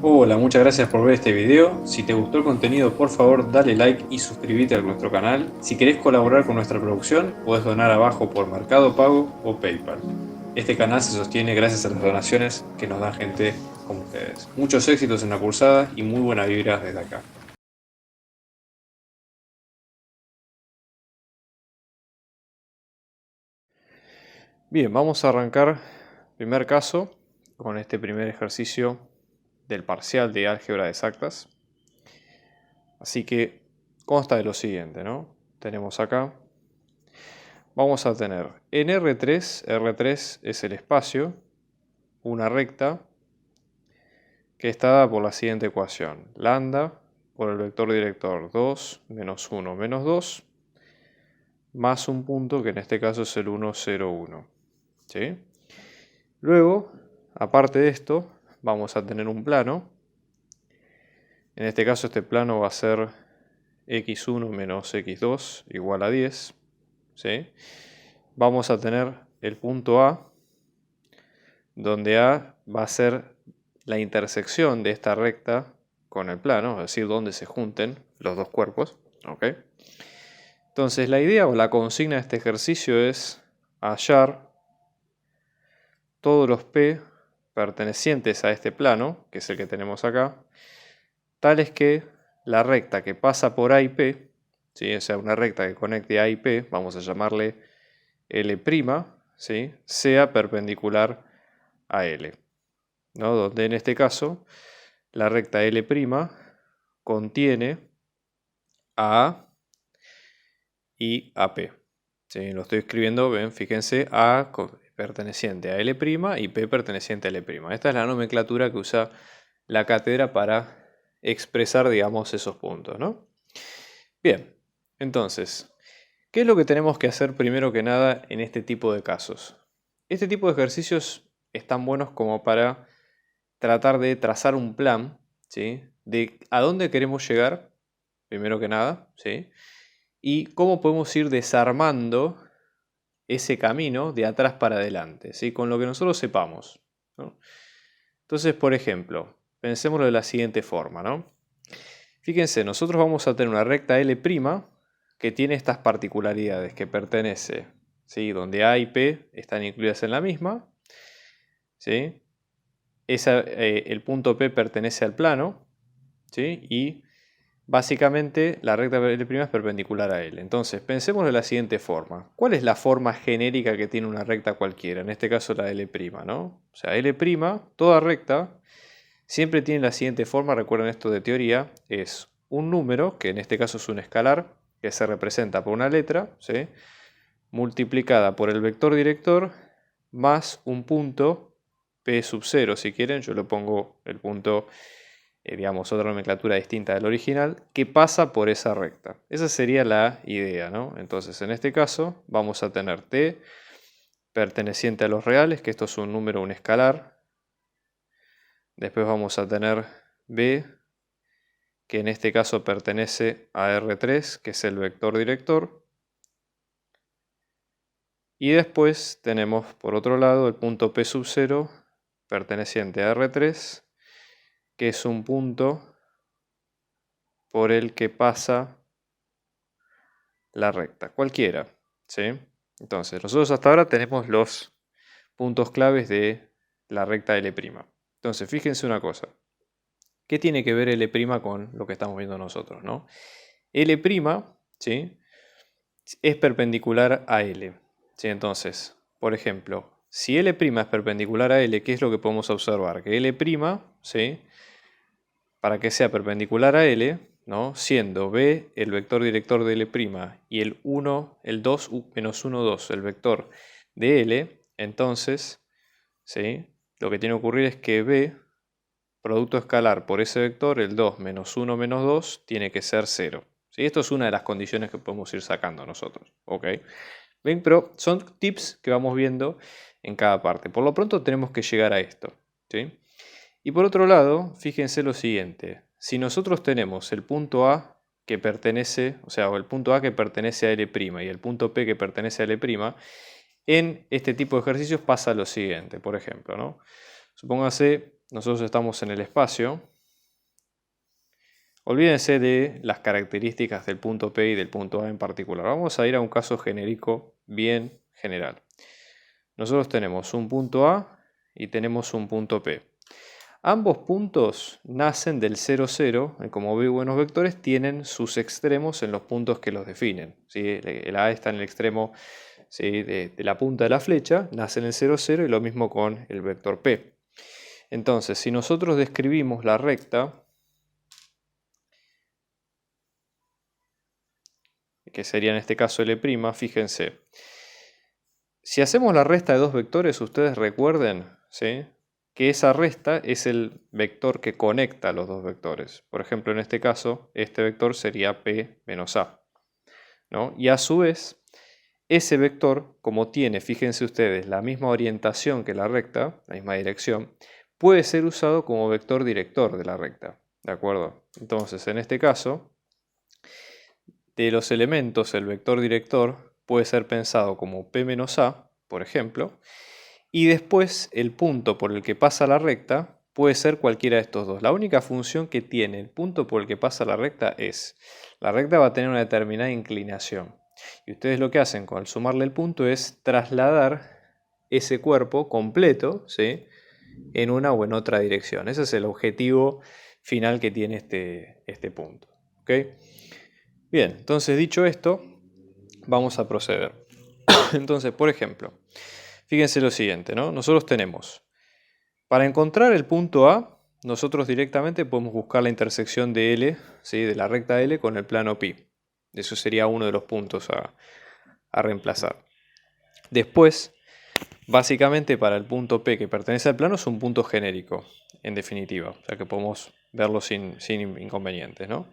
Hola, muchas gracias por ver este video. Si te gustó el contenido, por favor dale like y suscríbete a nuestro canal. Si querés colaborar con nuestra producción, puedes donar abajo por Mercado Pago o PayPal. Este canal se sostiene gracias a las donaciones que nos da gente como ustedes. Muchos éxitos en la cursada y muy buenas vibras desde acá. Bien, vamos a arrancar primer caso con este primer ejercicio del parcial de álgebra exactas. Así que consta de lo siguiente, ¿no? Tenemos acá, vamos a tener en R3 es el espacio, una recta que está dada por la siguiente ecuación. Lambda por el vector director 2 menos 1 menos 2 más un punto que en este caso es el 1, 0, 1. ¿Sí? Luego, aparte de esto, vamos a tener un plano. En este caso este plano va a ser x1 menos x2 igual a 10. ¿Sí? Vamos a tener el punto A, donde A va a ser la intersección de esta recta con el plano, es decir, donde se junten los dos cuerpos. ¿Ok? Entonces la idea o la consigna de este ejercicio es hallar todos los P pertenecientes a este plano, que es el que tenemos acá, tales que la recta que pasa por A y P, ¿sí? O sea, una recta que conecte A y P, vamos a llamarle L', ¿sí? Sea perpendicular a L, ¿no? Donde en este caso la recta L' contiene a A y a P. ¿Sí? Lo estoy escribiendo, ven, fíjense, A perteneciente a L' y P perteneciente a L'. Esta es la nomenclatura que usa la cátedra para expresar, digamos, esos puntos, ¿no? Bien, entonces, ¿qué es lo que tenemos que hacer primero que nada en este tipo de casos? Este tipo de ejercicios están buenos como para tratar de trazar un plan, ¿sí? De a dónde queremos llegar, primero que nada, ¿sí? Y cómo podemos ir desarmando ese camino de atrás para adelante, ¿sí? Con lo que nosotros sepamos, ¿no? Entonces, por ejemplo, pensémoslo de la siguiente forma, ¿no? Fíjense, nosotros vamos a tener una recta L' que tiene estas particularidades, que pertenece, ¿sí? Donde A y P están incluidas en la misma, ¿sí? El punto P pertenece al plano, ¿sí? Y básicamente la recta L' es perpendicular a L. Entonces, pensemos de la siguiente forma. ¿Cuál es la forma genérica que tiene una recta cualquiera? En este caso la L', ¿no? O sea, L', toda recta, siempre tiene la siguiente forma, recuerden esto de teoría, es un número, que en este caso es un escalar, que se representa por una letra, ¿sí? Multiplicada por el vector director, más un punto P sub 0, si quieren, yo le pongo el punto, digamos, otra nomenclatura distinta del original, que pasa por esa recta. Esa sería la idea, ¿no? Entonces, en este caso, vamos a tener T perteneciente a los reales, que esto es un número, un escalar. Después vamos a tener B, que en este caso pertenece a R3, que es el vector director. Y después tenemos, por otro lado, el punto P sub 0, perteneciente a R3, que es un punto por el que pasa la recta, cualquiera, ¿sí? Entonces, nosotros hasta ahora tenemos los puntos claves de la recta L'. Entonces, fíjense una cosa. ¿Qué tiene que ver L' con lo que estamos viendo nosotros, ¿no? L', ¿sí? Es perpendicular a L, ¿sí? Entonces, por ejemplo, si L' es perpendicular a L, ¿qué es lo que podemos observar? Que L', ¿sí? Para que sea perpendicular a L, ¿no? Siendo B el vector director de L' y el 1, el 2 menos 1, 2, el vector de L, entonces, ¿sí? Lo que tiene que ocurrir es que B, producto escalar por ese vector, el 2 menos 1 menos 2, tiene que ser 0. ¿Sí? Esto es una de las condiciones que podemos ir sacando nosotros. ¿Ok? ¿Ven? Pero son tips que vamos viendo en cada parte. Por lo pronto tenemos que llegar a esto, ¿sí? Y por otro lado, fíjense lo siguiente. Si nosotros tenemos el punto A que pertenece, o sea, el punto A que pertenece a L' y el punto P que pertenece a L', en este tipo de ejercicios pasa lo siguiente, por ejemplo, ¿no? Supóngase nosotros estamos en el espacio. Olvídense de las características del punto P y del punto A en particular. Vamos a ir a un caso genérico bien general. Nosotros tenemos un punto A y tenemos un punto P. Ambos puntos nacen del 0, 0, y como buenos vectores tienen sus extremos en los puntos que los definen. ¿Sí? El A está en el extremo, ¿sí?, de la punta de la flecha, nace en el 0, 0 y lo mismo con el vector P. Entonces, si nosotros describimos la recta, que sería en este caso L', fíjense. Si hacemos la resta de dos vectores, ustedes recuerden, ¿sí?, que esa resta es el vector que conecta los dos vectores. Por ejemplo, en este caso, este vector sería P menos A, ¿no? Y a su vez, ese vector, como tiene, fíjense ustedes, la misma orientación que la recta, la misma dirección, puede ser usado como vector director de la recta, ¿de acuerdo? Entonces, en este caso, de los elementos, el vector director puede ser pensado como P menos A, por ejemplo, y después el punto por el que pasa la recta puede ser cualquiera de estos dos. La única función que tiene el punto por el que pasa la recta es, la recta va a tener una determinada inclinación. Y ustedes lo que hacen con el sumarle el punto es trasladar ese cuerpo completo, ¿sí?, en una o en otra dirección. Ese es el objetivo final que tiene este punto. ¿Ok? Bien, entonces dicho esto, vamos a proceder. Entonces, por ejemplo, fíjense lo siguiente, ¿no? Nosotros tenemos, para encontrar el punto A, nosotros directamente podemos buscar la intersección de L, ¿sí?, de la recta L con el plano pi. Eso sería uno de los puntos a reemplazar. Después, básicamente para el punto P que pertenece al plano es un punto genérico, en definitiva. O sea que podemos verlo sin inconvenientes, ¿no?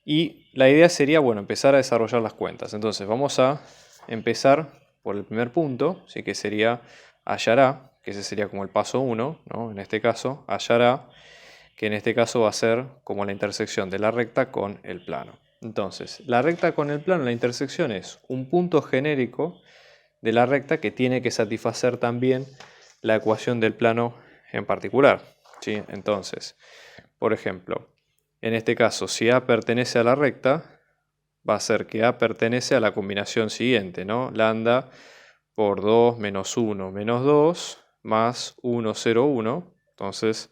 Y la idea sería, bueno, empezar a desarrollar las cuentas. Entonces vamos a empezar por el primer punto, ¿sí?, que sería hallar A, que ese sería como el paso 1, ¿no? En este caso, hallar A, que en este caso va a ser como la intersección de la recta con el plano. Entonces, la recta con el plano, la intersección es un punto genérico de la recta que tiene que satisfacer también la ecuación del plano en particular, ¿sí? Entonces, por ejemplo, en este caso, si A pertenece a la recta, va a ser que A pertenece a la combinación siguiente, ¿no? Lambda por 2 menos 1 menos 2 más 1, 0, 1. Entonces,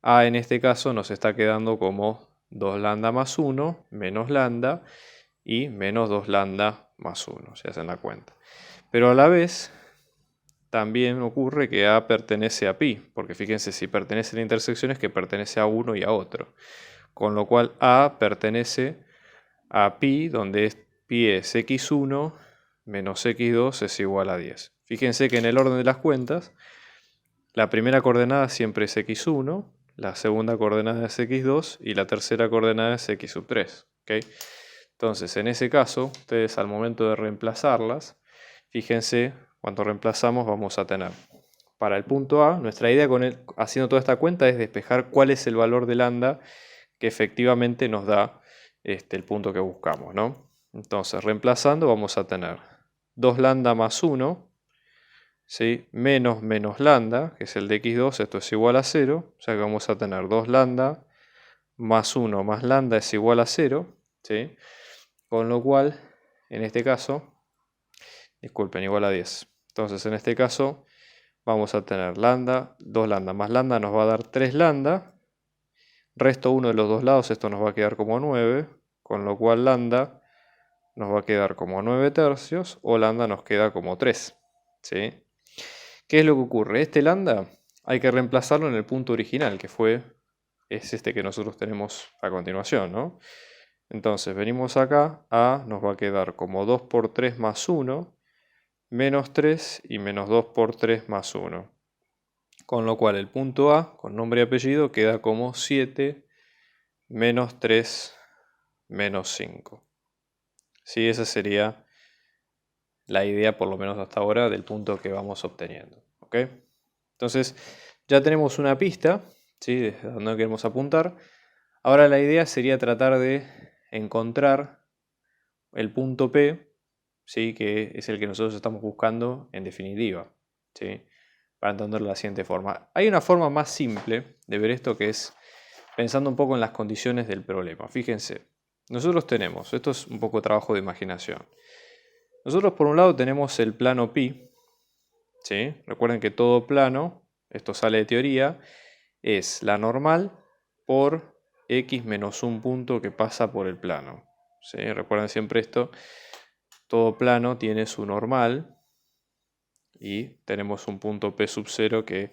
A en este caso nos está quedando como 2 lambda más 1 menos lambda y menos 2 lambda más 1, si hacen la cuenta. Pero a la vez, también ocurre que A pertenece a pi, porque fíjense, si pertenece a la intersección es que pertenece a uno y a otro. Con lo cual A pertenece a pi, donde pi es x1 menos x2 es igual a 10. Fíjense que en el orden de las cuentas, la primera coordenada siempre es x1, la segunda coordenada es x2 y la tercera coordenada es x sub 3. ¿Okay? Entonces, en ese caso, ustedes al momento de reemplazarlas, fíjense, cuando reemplazamos vamos a tener para el punto A, nuestra idea haciendo toda esta cuenta es despejar cuál es el valor de lambda que efectivamente nos da el punto que buscamos, ¿no? Entonces, reemplazando vamos a tener 2 lambda más 1, ¿sí?, menos lambda, que es el de x2, esto es igual a 0, o sea que vamos a tener 2 lambda más 1 más lambda es igual a 0, ¿sí? Con lo cual, en este caso, disculpen, igual a 10. Entonces, en este caso, vamos a tener lambda, 2 lambda más lambda nos va a dar 3 lambda. Resto uno de los dos lados, esto nos va a quedar como 9, con lo cual lambda nos va a quedar como 9 tercios o lambda nos queda como 3. ¿Sí? ¿Qué es lo que ocurre? Este lambda hay que reemplazarlo en el punto original, que es este que nosotros tenemos a continuación, ¿no? Entonces venimos acá, A nos va a quedar como 2 por 3 más 1, menos 3 y menos 2 por 3 más 1. Con lo cual el punto A, con nombre y apellido, queda como 7 menos 3 menos 5. Sí, esa sería la idea, por lo menos hasta ahora, del punto que vamos obteniendo. ¿Ok? Entonces, ya tenemos una pista, ¿sí?, desde donde queremos apuntar. Ahora la idea sería tratar de encontrar el punto P, ¿sí?, que es el que nosotros estamos buscando en definitiva, ¿sí?, para entenderlo de la siguiente forma. Hay una forma más simple de ver esto que es pensando un poco en las condiciones del problema. Fíjense, nosotros tenemos, esto es un poco trabajo de imaginación. Nosotros por un lado tenemos el plano pi, ¿sí? Recuerden que todo plano, esto sale de teoría, es la normal por x menos un punto que pasa por el plano. ¿Sí? Recuerden siempre esto, todo plano tiene su normal y tenemos un punto p sub 0 que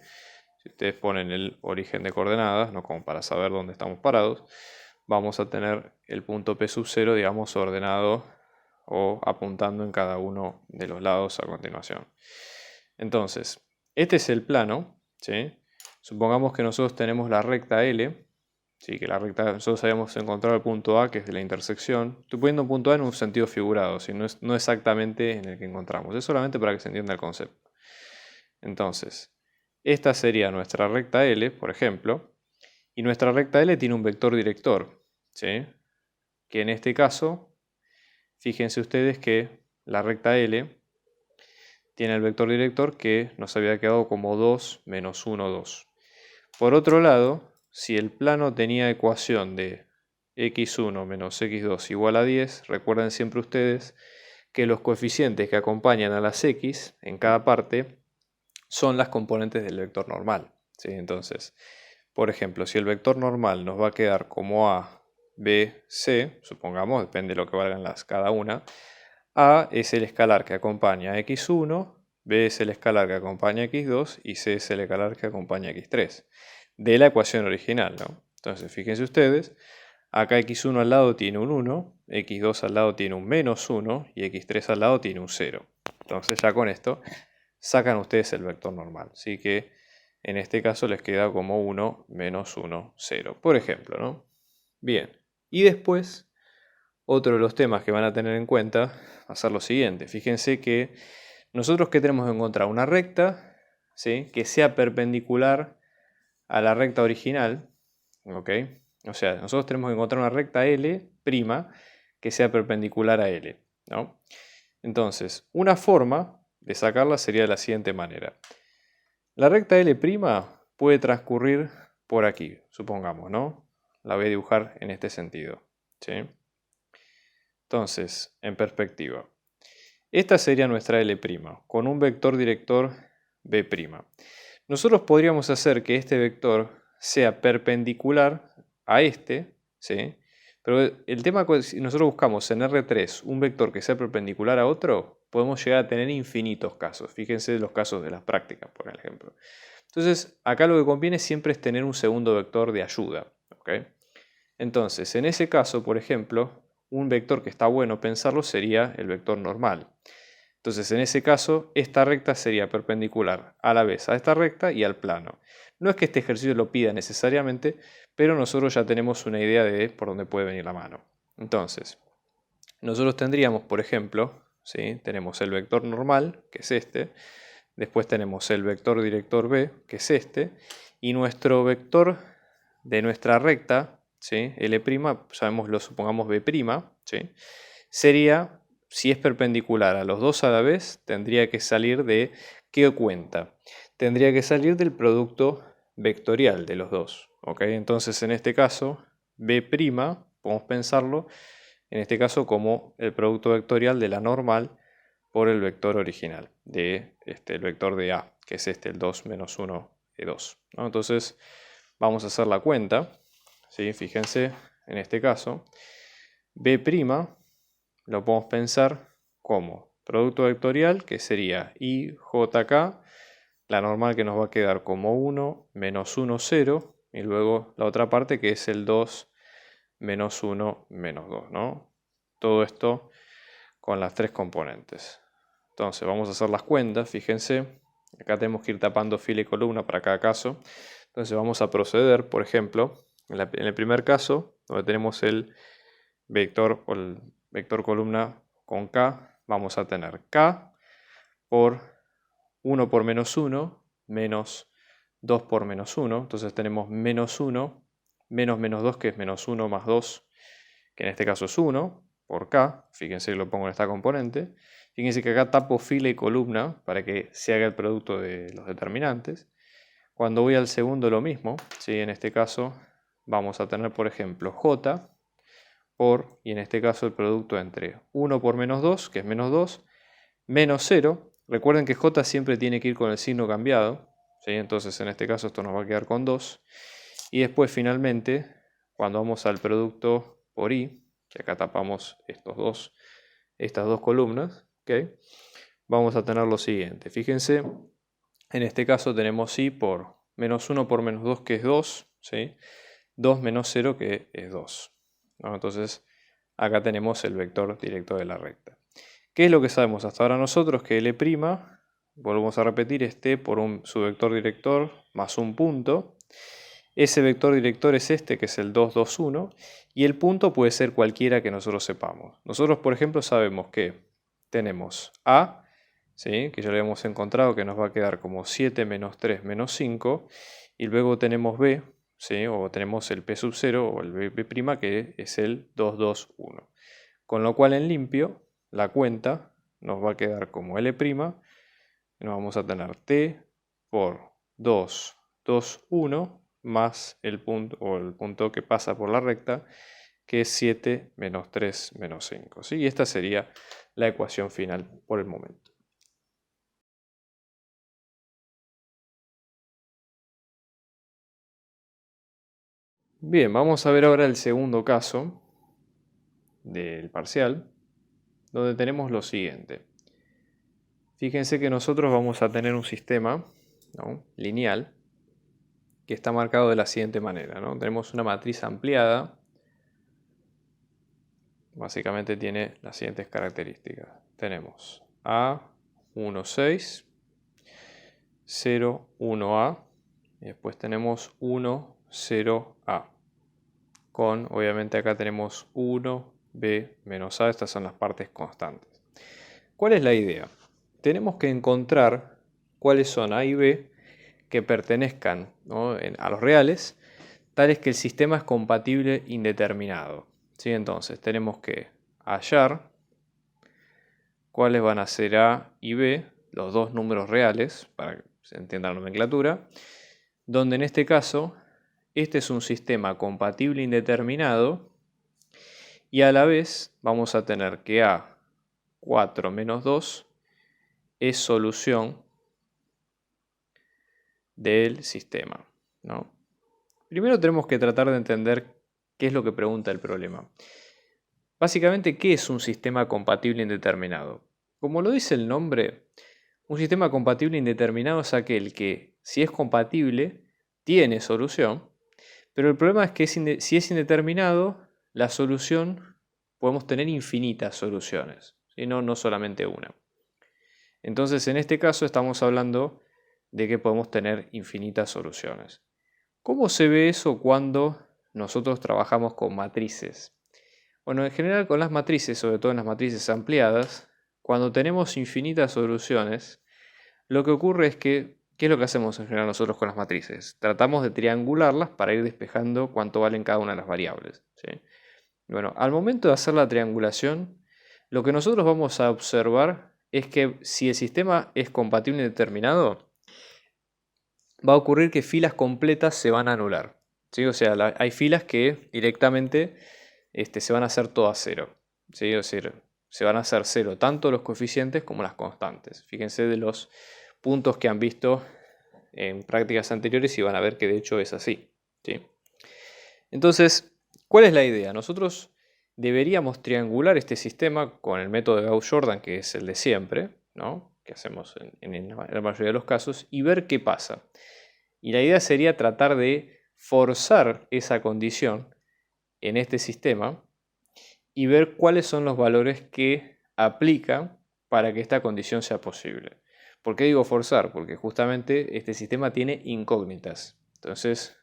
si ustedes ponen el origen de coordenadas, no como para saber dónde estamos parados, vamos a tener el punto p sub 0, digamos, ordenado o apuntando en cada uno de los lados a continuación. Entonces, este es el plano, ¿sí? Supongamos que nosotros tenemos la recta L, ¿sí? Que la recta, nosotros habíamos encontrado el punto A, que es de la intersección. Estoy poniendo un punto A en un sentido figurado, ¿sí? No exactamente en el que encontramos, es solamente para que se entienda el concepto. Entonces, esta sería nuestra recta L, por ejemplo, y nuestra recta L tiene un vector director, ¿sí? Que en este caso, fíjense ustedes que la recta L tiene el vector director que nos había quedado como 2 menos 1, 2. Por otro lado, si el plano tenía ecuación de x1 menos x2 igual a 10, recuerden siempre ustedes que los coeficientes que acompañan a las x en cada parte son las componentes del vector normal, ¿sí? Entonces, por ejemplo, si el vector normal nos va a quedar como A, B, C, supongamos, depende de lo que valgan cada una, A es el escalar que acompaña a x1, B es el escalar que acompaña a x2 y C es el escalar que acompaña a x3, de la ecuación original, ¿no? Entonces, fíjense ustedes, acá x1 al lado tiene un 1, x2 al lado tiene un menos 1 y x3 al lado tiene un 0. Entonces ya con esto sacan ustedes el vector normal. Así que en este caso les queda como 1, menos 1, 0. Por ejemplo, ¿no? Bien. Y después, otro de los temas que van a tener en cuenta va a ser lo siguiente. Fíjense que nosotros que tenemos que encontrar una recta, ¿sí? Que sea perpendicular a la recta original. ¿Ok? O sea, nosotros tenemos que encontrar una recta L' que sea perpendicular a L, ¿no? Entonces, una forma de sacarla sería de la siguiente manera. La recta L' puede transcurrir por aquí, supongamos, ¿no? La voy a dibujar en este sentido, ¿sí? Entonces, en perspectiva. Esta sería nuestra L', con un vector director B'. Nosotros podríamos hacer que este vector sea perpendicular a este, ¿sí? Pero el tema es si nosotros buscamos en R3 un vector que sea perpendicular a otro, podemos llegar a tener infinitos casos. Fíjense los casos de las prácticas, por ejemplo. Entonces, acá lo que conviene siempre es tener un segundo vector de ayuda, ¿ok? Entonces, en ese caso, por ejemplo, un vector que está bueno pensarlo sería el vector normal. Entonces, en ese caso, esta recta sería perpendicular a la vez a esta recta y al plano. No es que este ejercicio lo pida necesariamente, pero nosotros ya tenemos una idea de por dónde puede venir la mano. Entonces, nosotros tendríamos, por ejemplo, ¿sí? Tenemos el vector normal, que es este, después tenemos el vector director B, que es este, y nuestro vector de nuestra recta, ¿sí? L', sabemos, lo supongamos B', ¿sí? Sería, si es perpendicular a los dos a la vez, tendría que salir de, ¿qué cuenta? Tendría que salir del producto vectorial de los dos, ¿ok? Entonces, en este caso, B', podemos pensarlo, en este caso, como el producto vectorial de la normal por el vector original, de el vector de A, que es el 2 menos 1 de 2, ¿no? Entonces, vamos a hacer la cuenta, ¿sí? Fíjense, en este caso, B' lo podemos pensar como producto vectorial, que sería IJK, la normal que nos va a quedar como 1, menos 1, 0, y luego la otra parte que es el 2, menos 1, menos 2, ¿no? Todo esto con las tres componentes. Entonces vamos a hacer las cuentas, fíjense, acá tenemos que ir tapando fila y columna para cada caso. Entonces vamos a proceder, por ejemplo, en el primer caso, donde tenemos el vector o el vector columna con K, vamos a tener K por 1 por menos 1, menos 2 por menos 1. Entonces tenemos menos 1, menos menos 2, que es menos 1 más 2, que en este caso es 1, por K. Fíjense que lo pongo en esta componente. Fíjense que acá tapo fila y columna para que se haga el producto de los determinantes. Cuando voy al segundo lo mismo, ¿sí? En este caso vamos a tener, por ejemplo, j por, y en este caso el producto entre 1 por menos 2, que es menos 2, menos 0. Recuerden que j siempre tiene que ir con el signo cambiado, ¿sí? Entonces en este caso esto nos va a quedar con 2. Y después finalmente, cuando vamos al producto por i, que acá tapamos estas dos columnas, ¿okay? Vamos a tener lo siguiente. Fíjense, en este caso tenemos i por menos 1 por menos 2, que es 2, ¿sí? 2 menos 0, que es 2. ¿No? Entonces acá tenemos el vector directo de la recta. ¿Qué es lo que sabemos hasta ahora nosotros? Que L', volvemos a repetir, esté por su vector director más un punto. Ese vector director es este, que es el 2, 2, 1, y el punto puede ser cualquiera que nosotros sepamos. Nosotros, por ejemplo, sabemos que tenemos A, ¿sí? Que ya lo hemos encontrado, que nos va a quedar como 7 menos 3 menos 5, y luego tenemos B, ¿sí? O tenemos el P sub 0 o el B', que es el 2, 2, 1. Con lo cual en limpio, la cuenta nos va a quedar como L', y nos vamos a tener T por 2, 2, 1, más el punto, o el punto que pasa por la recta, que es 7 menos 3 menos 5. ¿Sí? Y esta sería la ecuación final por el momento. Bien, vamos a ver ahora el segundo caso del parcial, donde tenemos lo siguiente. Fíjense que nosotros vamos a tener un sistema, ¿no?, lineal, que está marcado de la siguiente manera, ¿no? Tenemos una matriz ampliada. Básicamente tiene las siguientes características. Tenemos A, 1, 6, 0, 1A, y después tenemos 1, 0A. Con, obviamente acá tenemos 1, B, menos A, estas son las partes constantes. ¿Cuál es la idea? Tenemos que encontrar cuáles son A y B que pertenezcan, ¿no?, a los reales, tales que el sistema es compatible indeterminado. ¿Sí? Entonces tenemos que hallar cuáles van a ser A y B, los dos números reales, para que se entienda la nomenclatura, donde en este caso este es un sistema compatible indeterminado y a la vez vamos a tener que A 4 menos 2 es solución del sistema, ¿no? Primero tenemos que tratar de entender qué es lo que pregunta el problema. Básicamente, ¿qué es un sistema compatible indeterminado? Como lo dice el nombre, un sistema compatible indeterminado es aquel que, si es compatible, tiene solución, pero el problema es que si es indeterminado, la solución, podemos tener infinitas soluciones, ¿sí? No solamente una. Entonces, en este caso estamos hablando de que podemos tener infinitas soluciones. ¿Cómo se ve eso cuando nosotros trabajamos con matrices? Bueno, en general con las matrices, sobre todo en las matrices ampliadas, cuando tenemos infinitas soluciones, lo que ocurre es que, ¿qué es lo que hacemos en general nosotros con las matrices? Tratamos de triangularlas para ir despejando cuánto valen cada una de las variables, ¿sí? Bueno, al momento de hacer la triangulación, lo que nosotros vamos a observar es que si el sistema es compatible y determinado, va a ocurrir que filas completas se van a anular, ¿sí? O sea, hay filas que directamente se van a hacer todas cero, ¿sí? Es decir, se van a hacer cero tanto los coeficientes como las constantes. Fíjense de los puntos que han visto en prácticas anteriores y van a ver que de hecho es así, ¿sí? Entonces, ¿cuál es la idea? Nosotros deberíamos triangular este sistema con el método de Gauss-Jordan, que es el de siempre, ¿no?, que hacemos en la mayoría de los casos, y ver qué pasa. Y la idea sería tratar de forzar esa condición en este sistema y ver cuáles son los valores que aplican para que esta condición sea posible. ¿Por qué digo forzar? Porque justamente este sistema tiene incógnitas. Entonces,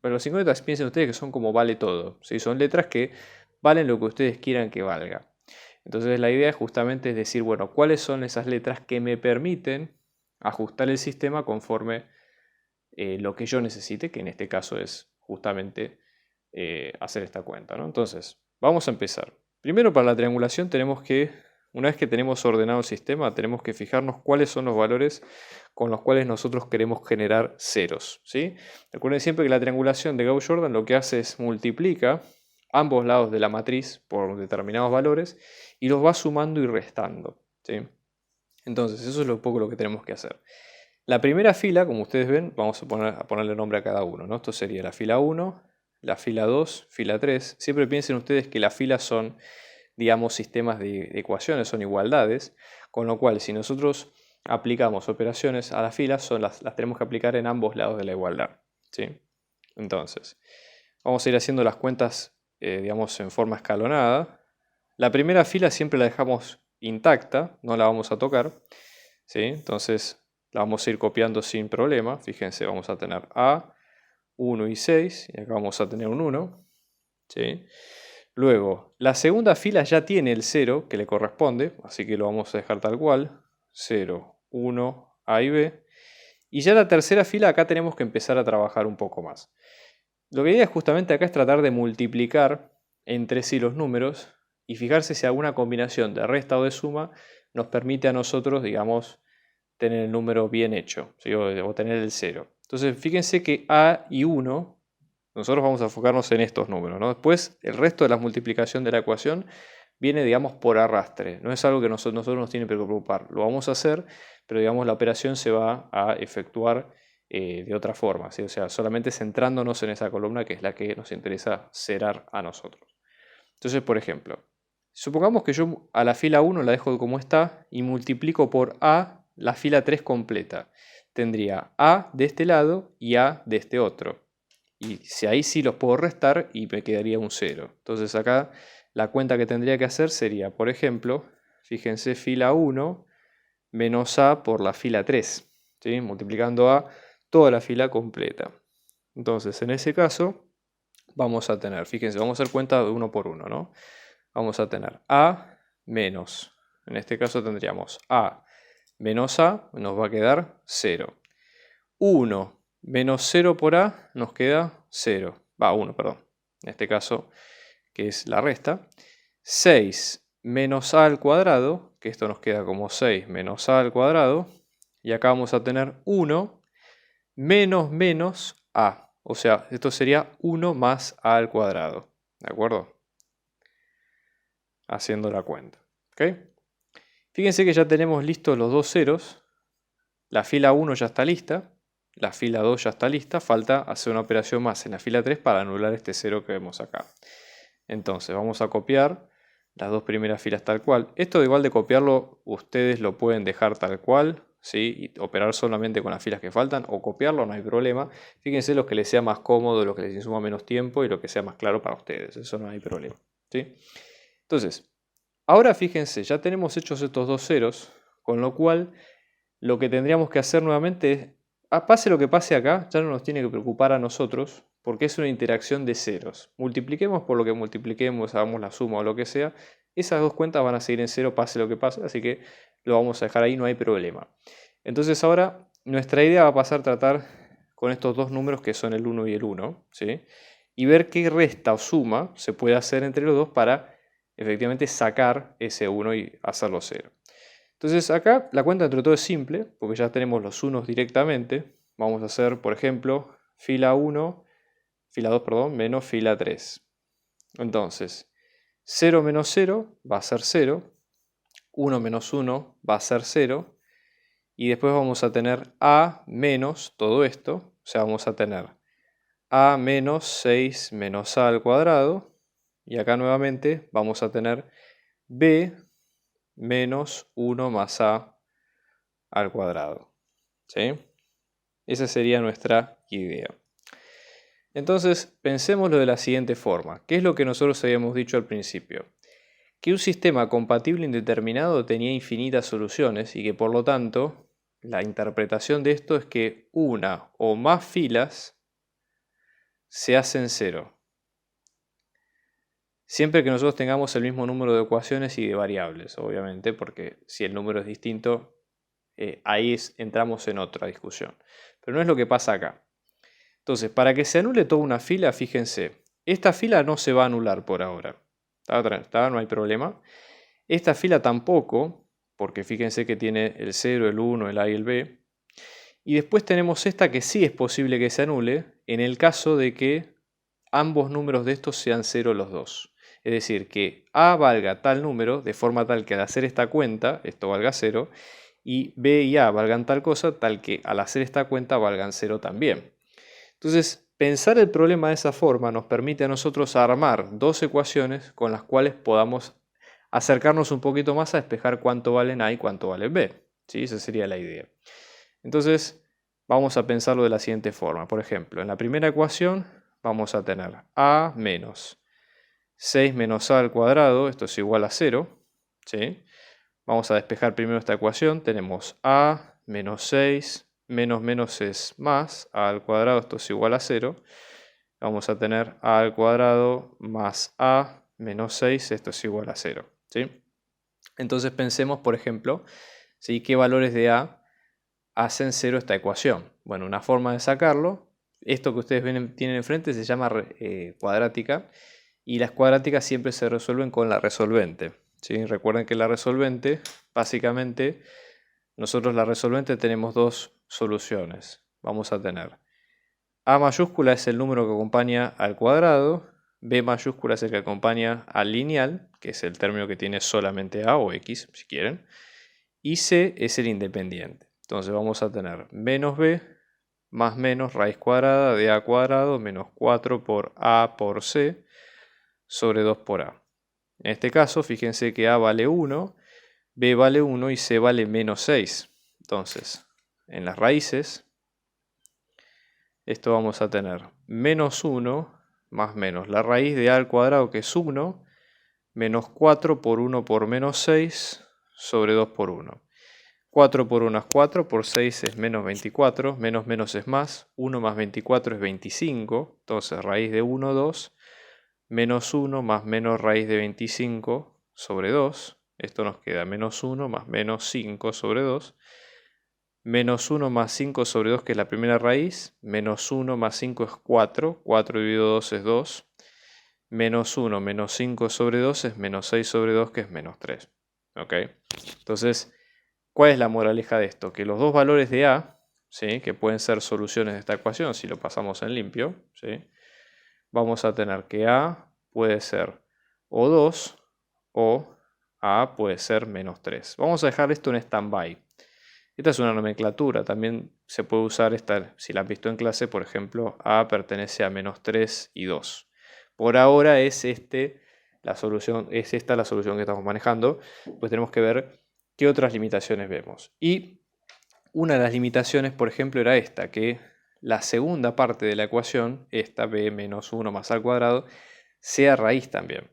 pero las incógnitas, piensen ustedes que son como vale todo, ¿sí? Son letras que valen lo que ustedes quieran que valga. Entonces la idea justamente es decir, bueno, ¿cuáles son esas letras que me permiten ajustar el sistema conforme lo que yo necesite, que en este caso es justamente hacer esta cuenta, ¿no? Entonces, vamos a empezar. Primero, para la triangulación tenemos que una vez que tenemos ordenado el sistema, tenemos que fijarnos cuáles son los valores con los cuales nosotros queremos generar ceros, ¿sí? Recuerden siempre que la triangulación de Gauss-Jordan lo que hace es multiplica ambos lados de la matriz por determinados valores y los va sumando y restando, ¿sí? Entonces, eso es un poco lo que tenemos que hacer. La primera fila, como ustedes ven, vamos a ponerle nombre a cada uno, ¿no? Esto sería la fila 1, la fila 2, fila 3. Siempre piensen ustedes que las filas son, digamos, sistemas de ecuaciones, son igualdades, con lo cual si nosotros aplicamos operaciones a las filas, las tenemos que aplicar en ambos lados de la igualdad, ¿sí? Entonces, vamos a ir haciendo las cuentas, digamos, en forma escalonada. La primera fila siempre la dejamos intacta, no la vamos a tocar, ¿sí? Entonces la vamos a ir copiando sin problema. Fíjense, vamos a tener A, 1 y 6, y acá vamos a tener un 1, ¿sí? Luego, la segunda fila ya tiene el 0 que le corresponde, así que lo vamos a dejar tal cual. 0, 1, A y B. Y ya la tercera fila acá tenemos que empezar a trabajar un poco más. Lo que idea es justamente acá es tratar de multiplicar entre sí los números y fijarse si alguna combinación de resta o de suma nos permite a nosotros, digamos, tener el número bien hecho, ¿sí? o tener el 0. Entonces fíjense que A y 1, nosotros vamos a enfocarnos en estos números, ¿no? Después el resto de la multiplicación de la ecuación viene, digamos, por arrastre. No es algo que nosotros nos tiene que preocupar. Lo vamos a hacer, pero digamos la operación se va a efectuar de otra forma, ¿sí? O sea, solamente centrándonos en esa columna que es la que nos interesa cerar a nosotros. Entonces, por ejemplo, supongamos que yo a la fila 1 la dejo como está y multiplico por A la fila 3 completa. Tendría A de este lado y A de este otro. Y si ahí sí los puedo restar y me quedaría un 0. Entonces acá la cuenta que tendría que hacer sería, por ejemplo, fíjense, fila 1 menos A por la fila 3. ¿Sí? Multiplicando A toda la fila completa. Entonces en ese caso vamos a tener, fíjense, vamos a hacer cuenta de uno por uno, ¿no? Vamos a tener A menos, en este caso tendríamos A menos A, nos va a quedar 0. 1 menos 0 por A nos queda 0. 1, perdón. En este caso, que es la resta. 6 menos A al cuadrado, que esto nos queda como 6 menos A al cuadrado. Y acá vamos a tener 1 menos A. O sea, esto sería 1 más A al cuadrado. ¿De acuerdo? Haciendo la cuenta. ¿Ok? Fíjense que ya tenemos listos los dos ceros. La fila 1 ya está lista. La fila 2 ya está lista. Falta hacer una operación más en la fila 3 para anular este 0 que vemos acá. Entonces vamos a copiar las dos primeras filas tal cual. Esto igual de copiarlo, ustedes lo pueden dejar tal cual, ¿sí? Y operar solamente con las filas que faltan, o copiarlo, no hay problema. Fíjense lo que les sea más cómodo, lo que les insuma menos tiempo y lo que sea más claro para ustedes. Eso no hay problema, ¿sí? Entonces, ahora fíjense, ya tenemos hechos estos dos ceros, con lo cual lo que tendríamos que hacer nuevamente es, pase lo que pase acá, ya no nos tiene que preocupar a nosotros, porque es una interacción de ceros. Multipliquemos por lo que multipliquemos, hagamos la suma o lo que sea, esas dos cuentas van a seguir en cero, pase lo que pase, así que lo vamos a dejar ahí, no hay problema. Entonces ahora nuestra idea va a pasar a tratar con estos dos números que son el 1 y el 1, ¿sí? Y ver qué resta o suma se puede hacer entre los dos para efectivamente sacar ese 1 y hacerlo 0. Entonces acá la cuenta entre todo es simple, porque ya tenemos los unos directamente. Vamos a hacer, por ejemplo, fila 1, fila 2, perdón, menos fila 3. Entonces, 0 menos 0 va a ser 0, 1 menos 1 va a ser 0, y después vamos a tener A menos todo esto, o sea, vamos a tener A menos 6 menos A al cuadrado, y acá nuevamente vamos a tener B menos 1 más A al cuadrado. ¿Sí? Esa sería nuestra idea. Entonces, pensémoslo de la siguiente forma. ¿Qué es lo que nosotros habíamos dicho al principio? Que un sistema compatible indeterminado tenía infinitas soluciones y que por lo tanto la interpretación de esto es que una o más filas se hacen cero. Siempre que nosotros tengamos el mismo número de ecuaciones y de variables, obviamente, porque si el número es distinto, ahí entramos en otra discusión. Pero no es lo que pasa acá. Entonces, para que se anule toda una fila, fíjense, esta fila no se va a anular por ahora. No hay problema. Esta fila tampoco, porque fíjense que tiene el 0, el 1, el A y el B. Y después tenemos esta que sí es posible que se anule en el caso de que ambos números de estos sean 0 los dos. Es decir, que A valga tal número de forma tal que al hacer esta cuenta esto valga 0 y B y A valgan tal cosa tal que al hacer esta cuenta valgan 0 también. Entonces, pensar el problema de esa forma nos permite a nosotros armar dos ecuaciones con las cuales podamos acercarnos un poquito más a despejar cuánto valen A y cuánto vale B. ¿Sí? Esa sería la idea. Entonces, vamos a pensarlo de la siguiente forma. Por ejemplo, en la primera ecuación vamos a tener A menos 6 menos A al cuadrado, esto es igual a 0. ¿Sí? Vamos a despejar primero esta ecuación. Tenemos A menos 6 menos menos es más, A al cuadrado, esto es igual a 0. Vamos a tener A al cuadrado más A menos 6, esto es igual a 0. ¿Sí? Entonces pensemos, por ejemplo, ¿sí? ¿Qué valores de A hacen 0 esta ecuación? Bueno, una forma de sacarlo, esto que ustedes tienen enfrente se llama cuadrática, y las cuadráticas siempre se resuelven con la resolvente. ¿Sí? Recuerden que la resolvente, básicamente, nosotros la resolvente tenemos dos soluciones. Vamos a tener A mayúscula es el número que acompaña al cuadrado, B mayúscula es el que acompaña al lineal, que es el término que tiene solamente A o X, si quieren, y C es el independiente. Entonces vamos a tener menos B más menos raíz cuadrada de A cuadrado menos 4 por A por C sobre 2 por A. En este caso, fíjense que A vale 1, B vale 1 y C vale menos 6. Entonces, en las raíces, esto vamos a tener menos 1 más menos la raíz de A al cuadrado, que es 1, menos 4 por 1 por menos 6 sobre 2 por 1. 4 por 1 es 4, por 6 es menos 24, menos menos es más, 1 más 24 es 25, entonces raíz de 1, 2, menos 1 más menos raíz de 25 sobre 2, esto nos queda menos 1 más menos 5 sobre 2, menos 1 más 5 sobre 2, que es la primera raíz, menos 1 más 5 es 4, 4 dividido 2 es 2, menos 1 menos 5 sobre 2 es menos 6 sobre 2, que es menos 3. ¿Ok? Entonces, ¿cuál es la moraleja de esto? Que los dos valores de A, ¿sí? Que pueden ser soluciones de esta ecuación si lo pasamos en limpio, ¿sí? Vamos a tener que A puede ser o 2 o A puede ser menos 3. Vamos a dejar esto en stand-by. Esta es una nomenclatura, también se puede usar esta, si la han visto en clase, por ejemplo, A pertenece a menos 3 y 2. Por ahora es esta la solución que estamos manejando, pues tenemos que ver qué otras limitaciones vemos. Y una de las limitaciones, por ejemplo, era esta, que la segunda parte de la ecuación, esta b menos 1 más a al cuadrado, sea raíz también.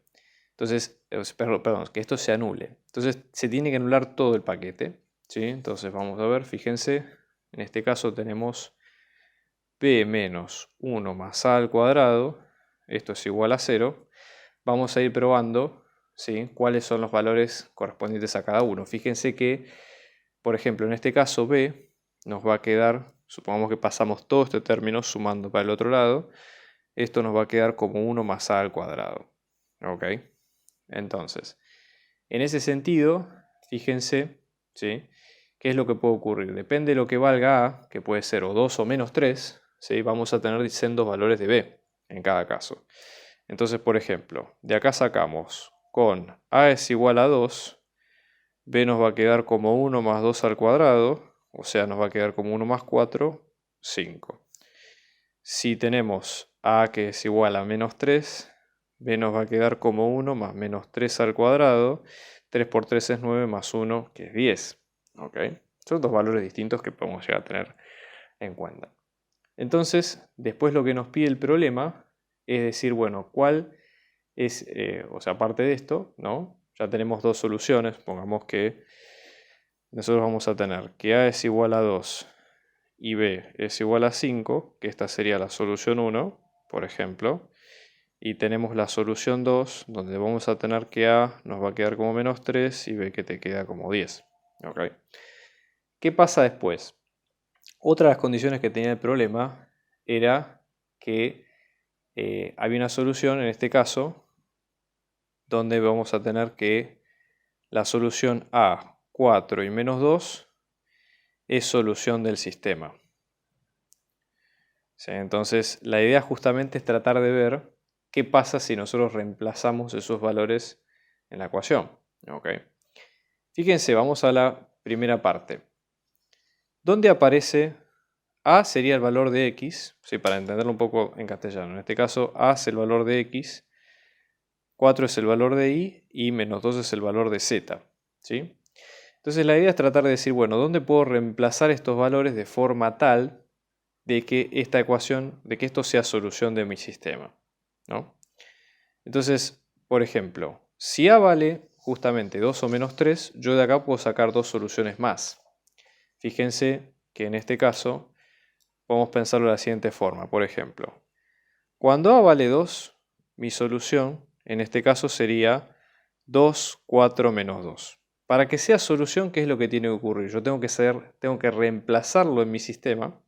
Entonces, perdón, que esto se anule. Entonces se tiene que anular todo el paquete. ¿Sí? Entonces vamos a ver, fíjense, en este caso tenemos b menos 1 más a al cuadrado, esto es igual a 0. Vamos a ir probando, ¿sí? Cuáles son los valores correspondientes a cada uno. Fíjense que, por ejemplo, en este caso b nos va a quedar, supongamos que pasamos todo este término sumando para el otro lado, esto nos va a quedar como 1 más a al cuadrado. ¿Ok? Entonces, en ese sentido, fíjense, ¿sí? ¿Qué es lo que puede ocurrir? Depende de lo que valga A, que puede ser o 2 o menos 3, ¿sí? Vamos a tener sendos valores de B en cada caso. Entonces, por ejemplo, de acá sacamos con A es igual a 2, B nos va a quedar como 1 más 2 al cuadrado, o sea, nos va a quedar como 1 más 4, 5. Si tenemos A que es igual a menos 3, B nos va a quedar como 1 más menos 3 al cuadrado. 3 por 3 es 9 más 1, que es 10. ¿Ok? Son dos valores distintos que podemos llegar a tener en cuenta. Entonces, después lo que nos pide el problema es decir, bueno, ¿cuál es, o sea, aparte de esto, ¿no? Ya tenemos dos soluciones. Pongamos que nosotros vamos a tener que A es igual a 2 y B es igual a 5, que esta sería la solución 1, por ejemplo. Y tenemos la solución 2, donde vamos a tener que A nos va a quedar como menos 3 y B que te queda como 10. ¿Okay? ¿Qué pasa después? Otra de las condiciones que tenía el problema era que había una solución, en este caso, donde vamos a tener que la solución A, 4 y menos 2 es solución del sistema. ¿Sí? Entonces, la idea justamente es tratar de ver qué pasa si nosotros reemplazamos esos valores en la ecuación. ¿Ok? Fíjense, vamos a la primera parte. ¿Dónde aparece A? Sería el valor de X, ¿sí? Para entenderlo un poco en castellano. En este caso, A es el valor de X, 4 es el valor de Y menos 2 es el valor de Z. ¿Sí? Entonces la idea es tratar de decir, bueno, ¿dónde puedo reemplazar estos valores de forma tal de que esta ecuación, de que esto sea solución de mi sistema? ¿No? Entonces, por ejemplo, si A vale justamente 2 o menos 3, yo de acá puedo sacar dos soluciones más. Fíjense que en este caso podemos pensarlo de la siguiente forma. Por ejemplo, cuando A vale 2, mi solución en este caso sería 2, 4 menos 2. Para que sea solución, ¿qué es lo que tiene que ocurrir? Yo tengo que reemplazarlo en mi sistema.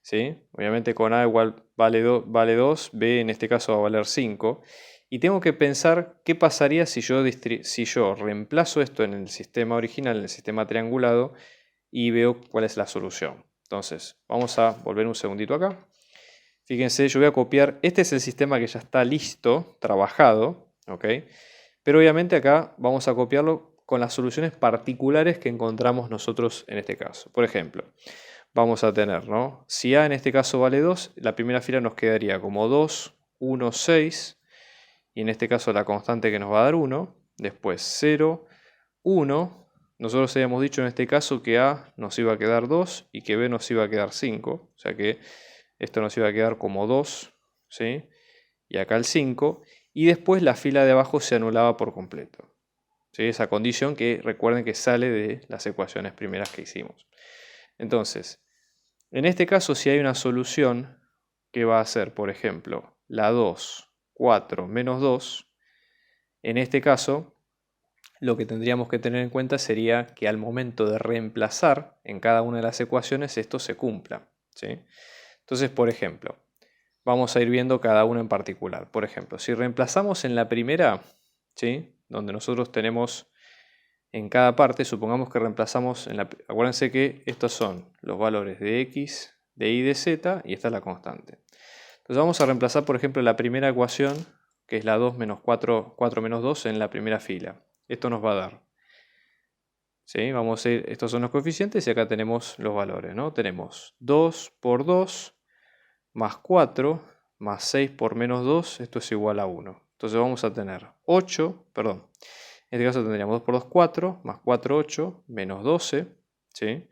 ¿Sí? Obviamente con A igual vale 2, B en este caso va a valer 5. Y tengo que pensar qué pasaría si yo reemplazo esto en el sistema original, en el sistema triangulado, y veo cuál es la solución. Entonces, vamos a volver un segundito acá. Fíjense, yo voy a copiar, este es el sistema que ya está listo, trabajado, ¿ok? Pero obviamente acá vamos a copiarlo con las soluciones particulares que encontramos nosotros en este caso. Por ejemplo, vamos a tener, ¿no? Si A en este caso vale 2, la primera fila nos quedaría como 2, 1, 6, y en este caso la constante que nos va a dar 1, después 0, 1, nosotros habíamos dicho en este caso que A nos iba a quedar 2 y que B nos iba a quedar 5, o sea que esto nos iba a quedar como 2, ¿sí? Y acá el 5, y después la fila de abajo se anulaba por completo. ¿Sí? Esa condición que recuerden que sale de las ecuaciones primeras que hicimos. Entonces, en este caso si hay una solución que va a ser, por ejemplo, la 2, 4 menos 2, en este caso lo que tendríamos que tener en cuenta sería que al momento de reemplazar en cada una de las ecuaciones esto se cumpla. ¿Sí? Entonces, por ejemplo, vamos a ir viendo cada uno en particular. Por ejemplo, si reemplazamos en la primera, ¿sí? Donde nosotros tenemos en cada parte, supongamos que reemplazamos en la... Acuérdense que estos son los valores de X, de Y, de Z, y esta es la constante. Entonces vamos a reemplazar, por ejemplo, la primera ecuación, que es la 2 menos 4, 4 menos 2 en la primera fila. Esto nos va a dar. ¿Sí? Vamos a ir, estos son los coeficientes y acá tenemos los valores, ¿no? Tenemos 2 por 2 más 4 más 6 por menos 2, esto es igual a 1. Entonces vamos a tener 8, perdón, en este caso tendríamos 2 por 2, 4, más 4, 8, menos 12, ¿sí?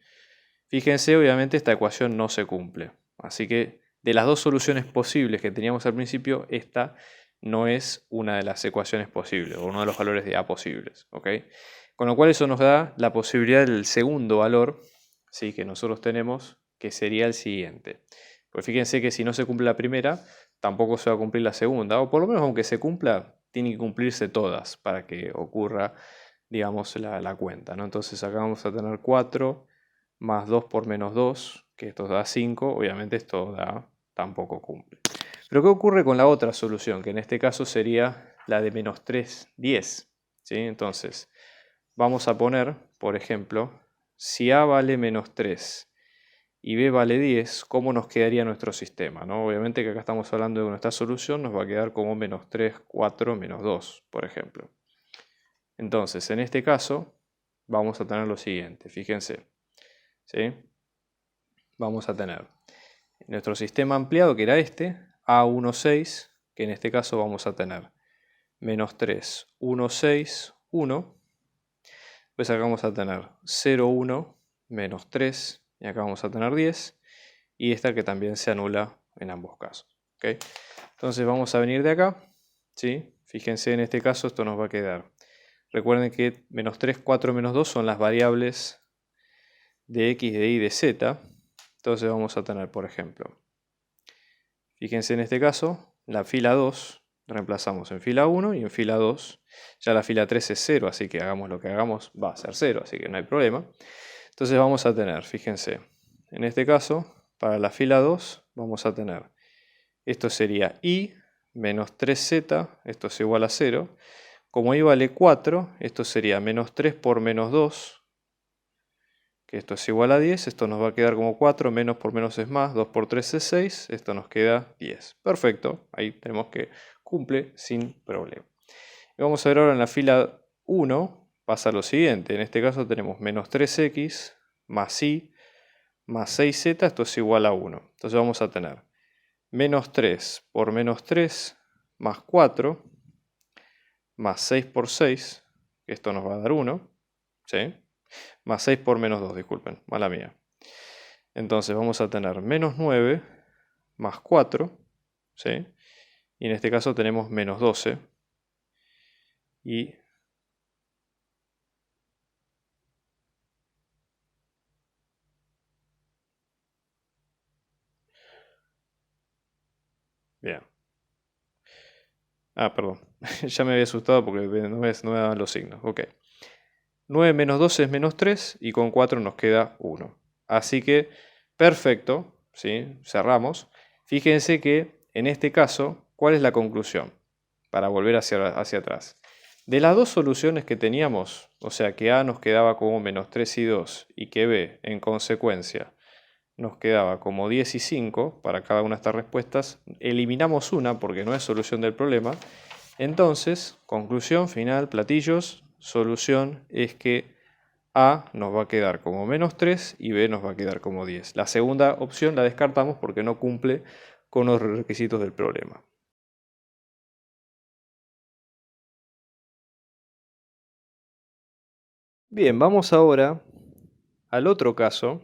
Fíjense, obviamente esta ecuación no se cumple. Así que de las dos soluciones posibles que teníamos al principio, esta no es una de las ecuaciones posibles, o uno de los valores de A posibles, ¿ok? Con lo cual eso nos da la posibilidad del segundo valor, ¿sí? Que nosotros tenemos, que sería el siguiente. Pues fíjense que si no se cumple la primera, tampoco se va a cumplir la segunda, o por lo menos aunque se cumpla, tienen que cumplirse todas para que ocurra, digamos, la cuenta, ¿no? Entonces acá vamos a tener 4 más 2 por menos 2, que esto da 5, obviamente esto tampoco cumple. Pero ¿qué ocurre con la otra solución? Que en este caso sería la de menos 3, 10. ¿Sí? Entonces, vamos a poner, por ejemplo, si A vale menos 3 y B vale 10, ¿cómo nos quedaría nuestro sistema? ¿No? Obviamente que acá estamos hablando de nuestra solución, nos va a quedar como menos 3, 4, menos 2, por ejemplo. Entonces, en este caso, vamos a tener lo siguiente, fíjense. ¿Sí? Vamos a tener nuestro sistema ampliado, que era este, A16, que en este caso vamos a tener menos 3, 1, 6, 1. Pues acá vamos a tener 0, 1, menos 3, y acá vamos a tener 10, y esta que también se anula en ambos casos. ¿Okay? Entonces vamos a venir de acá, ¿sí? Fíjense en este caso esto nos va a quedar. Recuerden que menos 3, 4, menos 2 son las variables de X, de Y, de Z. Entonces vamos a tener, por ejemplo, fíjense en este caso, la fila 2 reemplazamos en fila 1 y en fila 2. Ya la fila 3 es 0, así que hagamos lo que hagamos, va a ser 0, así que no hay problema. Entonces vamos a tener, fíjense, en este caso, para la fila 2 vamos a tener, esto sería Y menos 3Z, esto es igual a 0. como y vale 4, esto sería menos 3 por menos 2, que esto es igual a 10, esto nos va a quedar como 4, menos por menos es más, 2 por 3 es 6, esto nos queda 10. Perfecto, ahí tenemos que cumple sin problema. Y vamos a ver ahora en la fila 1, pasa lo siguiente, en este caso tenemos menos 3x más y más 6z, esto es igual a 1. Entonces vamos a tener menos 3 por menos 3 más 4 más 6 por 6, que esto nos va a dar 1, ¿sí? Más 6 por menos 2, disculpen, mala mía. Entonces vamos a tener menos 9 más 4, ¿sí? Y en este caso tenemos menos 12. Y bien. Ah, perdón. Ya me había asustado porque no me daban los signos. Ok. 9 menos 12 es menos 3 y con 4 nos queda 1. Así que, perfecto, ¿sí? Cerramos. Fíjense que en este caso, ¿cuál es la conclusión? Para volver hacia atrás. De las dos soluciones que teníamos, o sea que A nos quedaba como menos 3 y 2 y que B, en consecuencia, nos quedaba como 10 y 5 para cada una de estas respuestas, eliminamos una porque no es solución del problema. Entonces, conclusión final, platillos, solución es que A nos va a quedar como menos 3 y B nos va a quedar como 10. La segunda opción la descartamos porque no cumple con los requisitos del problema. Bien, vamos ahora al otro caso,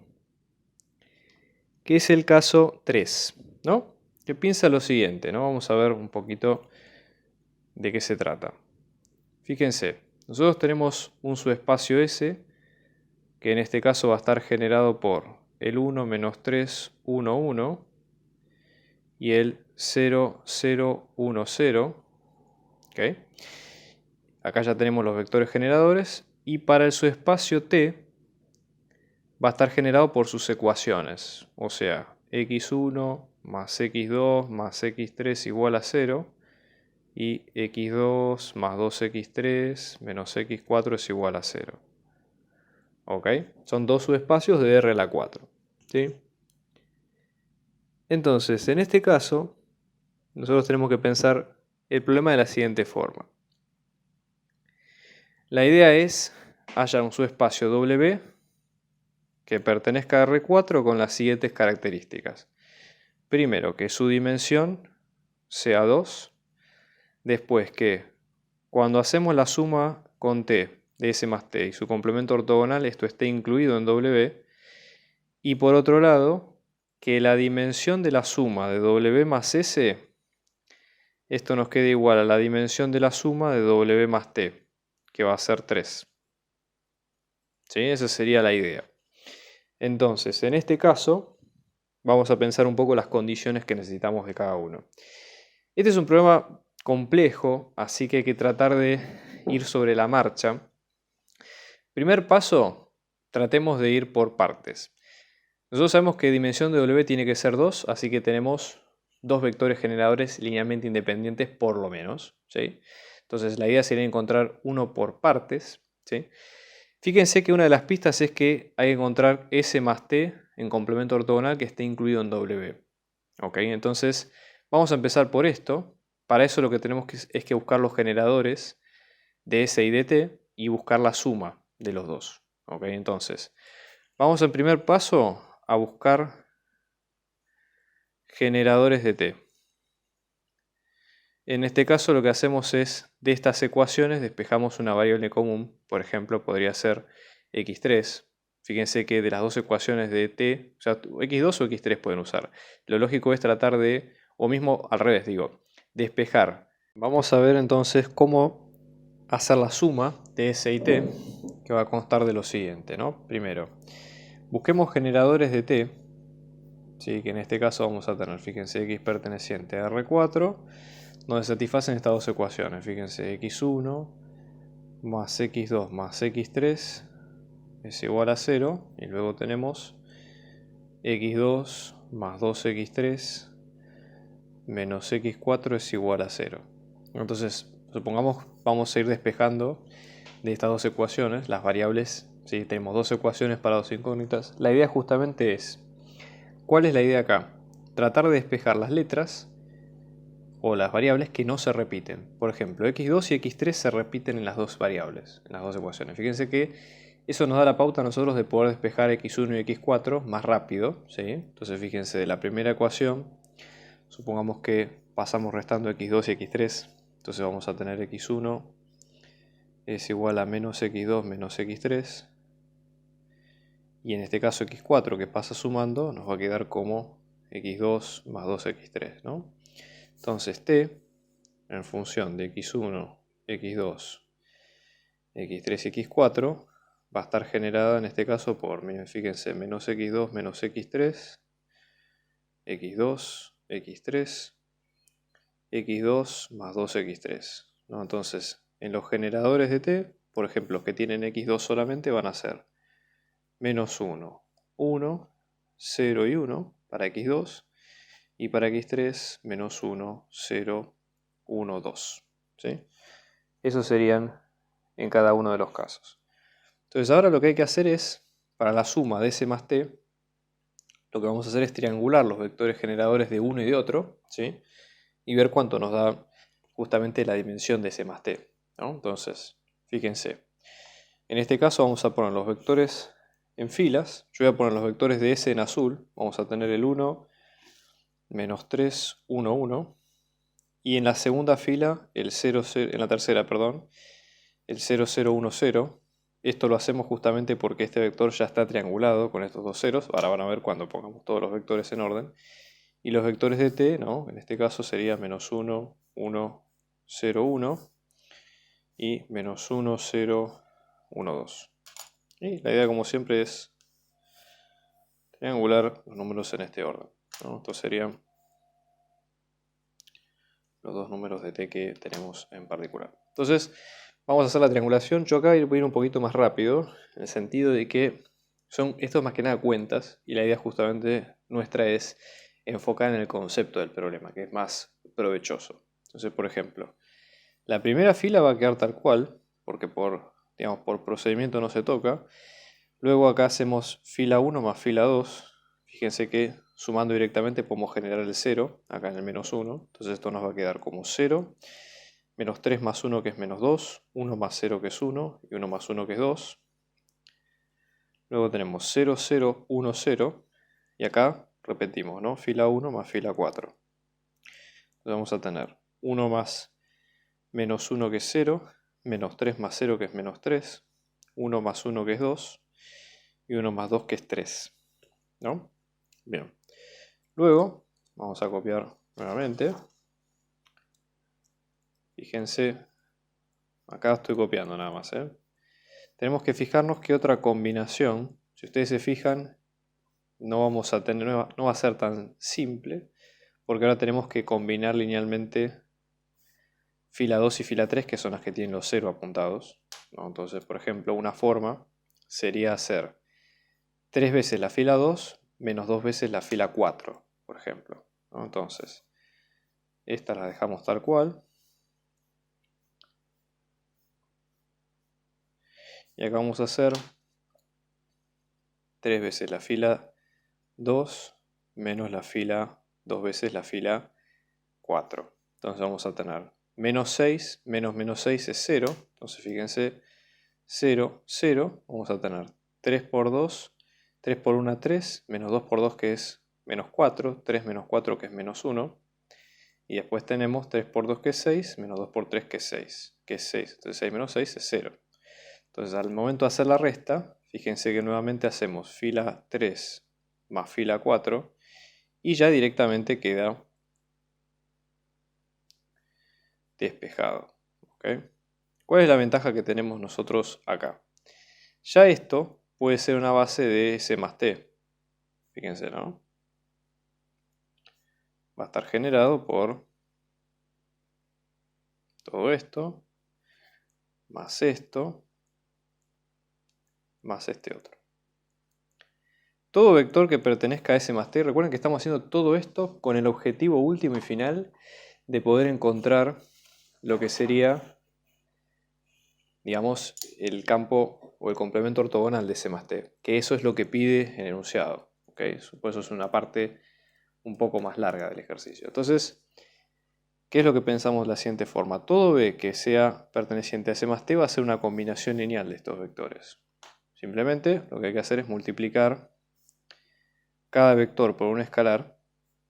que es el caso 3, ¿no? Que piensa lo siguiente, ¿no? Vamos a ver un poquito de qué se trata. Fíjense, nosotros tenemos un subespacio S, que en este caso va a estar generado por el 1 menos 3, 1, 1 y el 0, 0, 1, 0. ¿Okay? Acá ya tenemos los vectores generadores y para el subespacio T va a estar generado por sus ecuaciones, o sea, x1 más x2 más x3 igual a 0 y x2 más 2x3 menos x4 es igual a 0. ¿Ok? Son dos subespacios de R a la 4. ¿Sí? Entonces, en este caso, nosotros tenemos que pensar el problema de la siguiente forma. La idea es haya un subespacio W que pertenezca a R4 con las siguientes características. Primero, que su dimensión sea 2. Después que cuando hacemos la suma con T de S más T y su complemento ortogonal, esto esté incluido en W. Y por otro lado, que la dimensión de la suma de W más S, esto nos quede igual a la dimensión de la suma de W más T, que va a ser 3. ¿Sí? Esa sería la idea. Entonces, en este caso, vamos a pensar un poco las condiciones que necesitamos de cada uno. Este es un problema complejo, así que hay que tratar de ir sobre la marcha. Primer paso, tratemos de ir por partes. Nosotros sabemos que dimensión de W tiene que ser 2, así que tenemos dos vectores generadores linealmente independientes por lo menos, ¿sí? Entonces la idea sería encontrar uno por partes, ¿sí? Fíjense que una de las pistas es que hay que encontrar S más T en complemento ortogonal que esté incluido en W. ¿Ok? Entonces vamos a empezar por esto. Para eso lo que tenemos es que buscar los generadores de S y de T y buscar la suma de los dos. ¿Ok? Entonces vamos en primer paso a buscar generadores de T. En este caso lo que hacemos es, de estas ecuaciones despejamos una variable común, por ejemplo podría ser x3. Fíjense que de las dos ecuaciones de T, o sea, x2 o x3 pueden usar. Lo lógico es tratar de, o mismo al revés, digo, despejar. Vamos a ver entonces cómo hacer la suma de S y T, que va a constar de lo siguiente, ¿no? Primero, busquemos generadores de T. Sí, que en este caso vamos a tener, fíjense, x perteneciente a R4, donde satisfacen estas dos ecuaciones. Fíjense, x1 más x2 más x3 es igual a 0, y luego tenemos x2 más 2x3 menos x4 es igual a 0. Entonces, Supongamos vamos a ir despejando de estas dos ecuaciones las variables. ¿Sí? Tenemos dos ecuaciones para dos incógnitas. La idea justamente es, ¿cuál es la idea acá? Tratar de despejar las letras o las variables que no se repiten. Por ejemplo, x2 y x3 se repiten en las dos variables, en las dos ecuaciones. Fíjense que eso nos da la pauta a nosotros de poder despejar x1 y x4 más rápido, ¿sí? Entonces fíjense, de la primera ecuación, supongamos que pasamos restando x2 y x3. Entonces vamos a tener x1 es igual a menos x2 menos x3. Y en este caso x4 que pasa sumando nos va a quedar como x2 más 2x3, ¿no? Entonces t en función de x1, x2, x3 y x4 va a estar generada en este caso por, miren, fíjense, menos x2 menos x3, x2, x3, x2 más 2x3, ¿no? Entonces, en los generadores de t, por ejemplo, los que tienen x2 solamente van a ser menos 1, 1, 0 y 1 para x2, y para x3 menos 1, 0, 1, 2. ¿Sí? Esos serían en cada uno de los casos. Entonces ahora lo que hay que hacer es, para la suma de ese más t, lo que vamos a hacer es triangular los vectores generadores de uno y de otro, ¿sí? Y ver cuánto nos da justamente la dimensión de ese más t, ¿no? Entonces, fíjense, en este caso vamos a poner los vectores en filas. Yo voy a poner los vectores de s en azul. Vamos a tener el 1, menos 3, 1, 1. Y en la segunda fila, el 0, 0, en la tercera, perdón, el 0, 0, 1, 0. Esto lo hacemos justamente porque este vector ya está triangulado con estos dos ceros. Ahora van a ver cuando pongamos todos los vectores en orden. Y los vectores de t, ¿no? En este caso sería menos 1, 1, 0, 1 y menos 1, 0, 1, 2. Y la idea, como siempre, es triangular los números en este orden, ¿no? Estos serían los dos números de t que tenemos en particular. Entonces, vamos a hacer la triangulación. Yo acá voy a ir un poquito más rápido, en el sentido de que son estos más que nada cuentas, y la idea justamente nuestra es enfocar en el concepto del problema, que es más provechoso. Entonces, por ejemplo, la primera fila va a quedar tal cual, porque digamos, por procedimiento no se toca. Luego acá hacemos fila 1 más fila 2. Fíjense que sumando directamente podemos generar el 0, acá en el menos 1. Entonces esto nos va a quedar como 0, menos 3 más 1 que es menos 2, 1 más 0 que es 1 y 1 más 1 que es 2. Luego tenemos 0, 0, 1, 0. Y acá repetimos, ¿no? Fila 1 más fila 4. Entonces vamos a tener 1 más menos 1 que es 0, menos 3 más 0 que es menos 3, 1 más 1 que es 2 y 1 más 2 que es 3. ¿No? Bien. Luego vamos a copiar nuevamente. Fíjense, acá estoy copiando nada más, ¿eh? Tenemos que fijarnos que otra combinación, si ustedes se fijan, no vamos a tener, no va a ser tan simple, porque ahora tenemos que combinar linealmente fila 2 y fila 3, que son las que tienen los 0 apuntados, ¿no? Entonces, por ejemplo, una forma sería hacer 3 veces la fila 2 menos 2 veces la fila 4, por ejemplo, ¿no? Entonces, estas las dejamos tal cual. Y acá vamos a hacer 3 veces la fila 2 menos la fila 2 veces la fila 4. Entonces vamos a tener menos 6 menos menos 6 es 0. Entonces fíjense, 0, 0. Vamos a tener 3 por 2, 3 por 1, 3, menos 2 por 2 que es menos 4, 3 menos 4 que es menos 1. Y después tenemos 3 por 2 que es 6, menos 2 por 3 que es 6. Entonces 6 menos 6 es 0. Entonces al momento de hacer la resta, fíjense que nuevamente hacemos fila 3 más fila 4 y ya directamente queda despejado. ¿Okay? ¿Cuál es la ventaja que tenemos nosotros acá? Ya esto puede ser una base de S más T. Fíjense, ¿no? Va a estar generado por todo esto, más esto, más este otro. Todo vector que pertenezca a S más T, recuerden que estamos haciendo todo esto con el objetivo último y final de poder encontrar lo que sería, digamos, el campo o el complemento ortogonal de C más T, que eso es lo que pide el enunciado. ¿Okay? Por eso es una parte un poco más larga del ejercicio. Entonces, ¿qué es lo que pensamos de la siguiente forma? Todo B que sea perteneciente a C más T va a ser una combinación lineal de estos vectores. Simplemente lo que hay que hacer es multiplicar cada vector por un escalar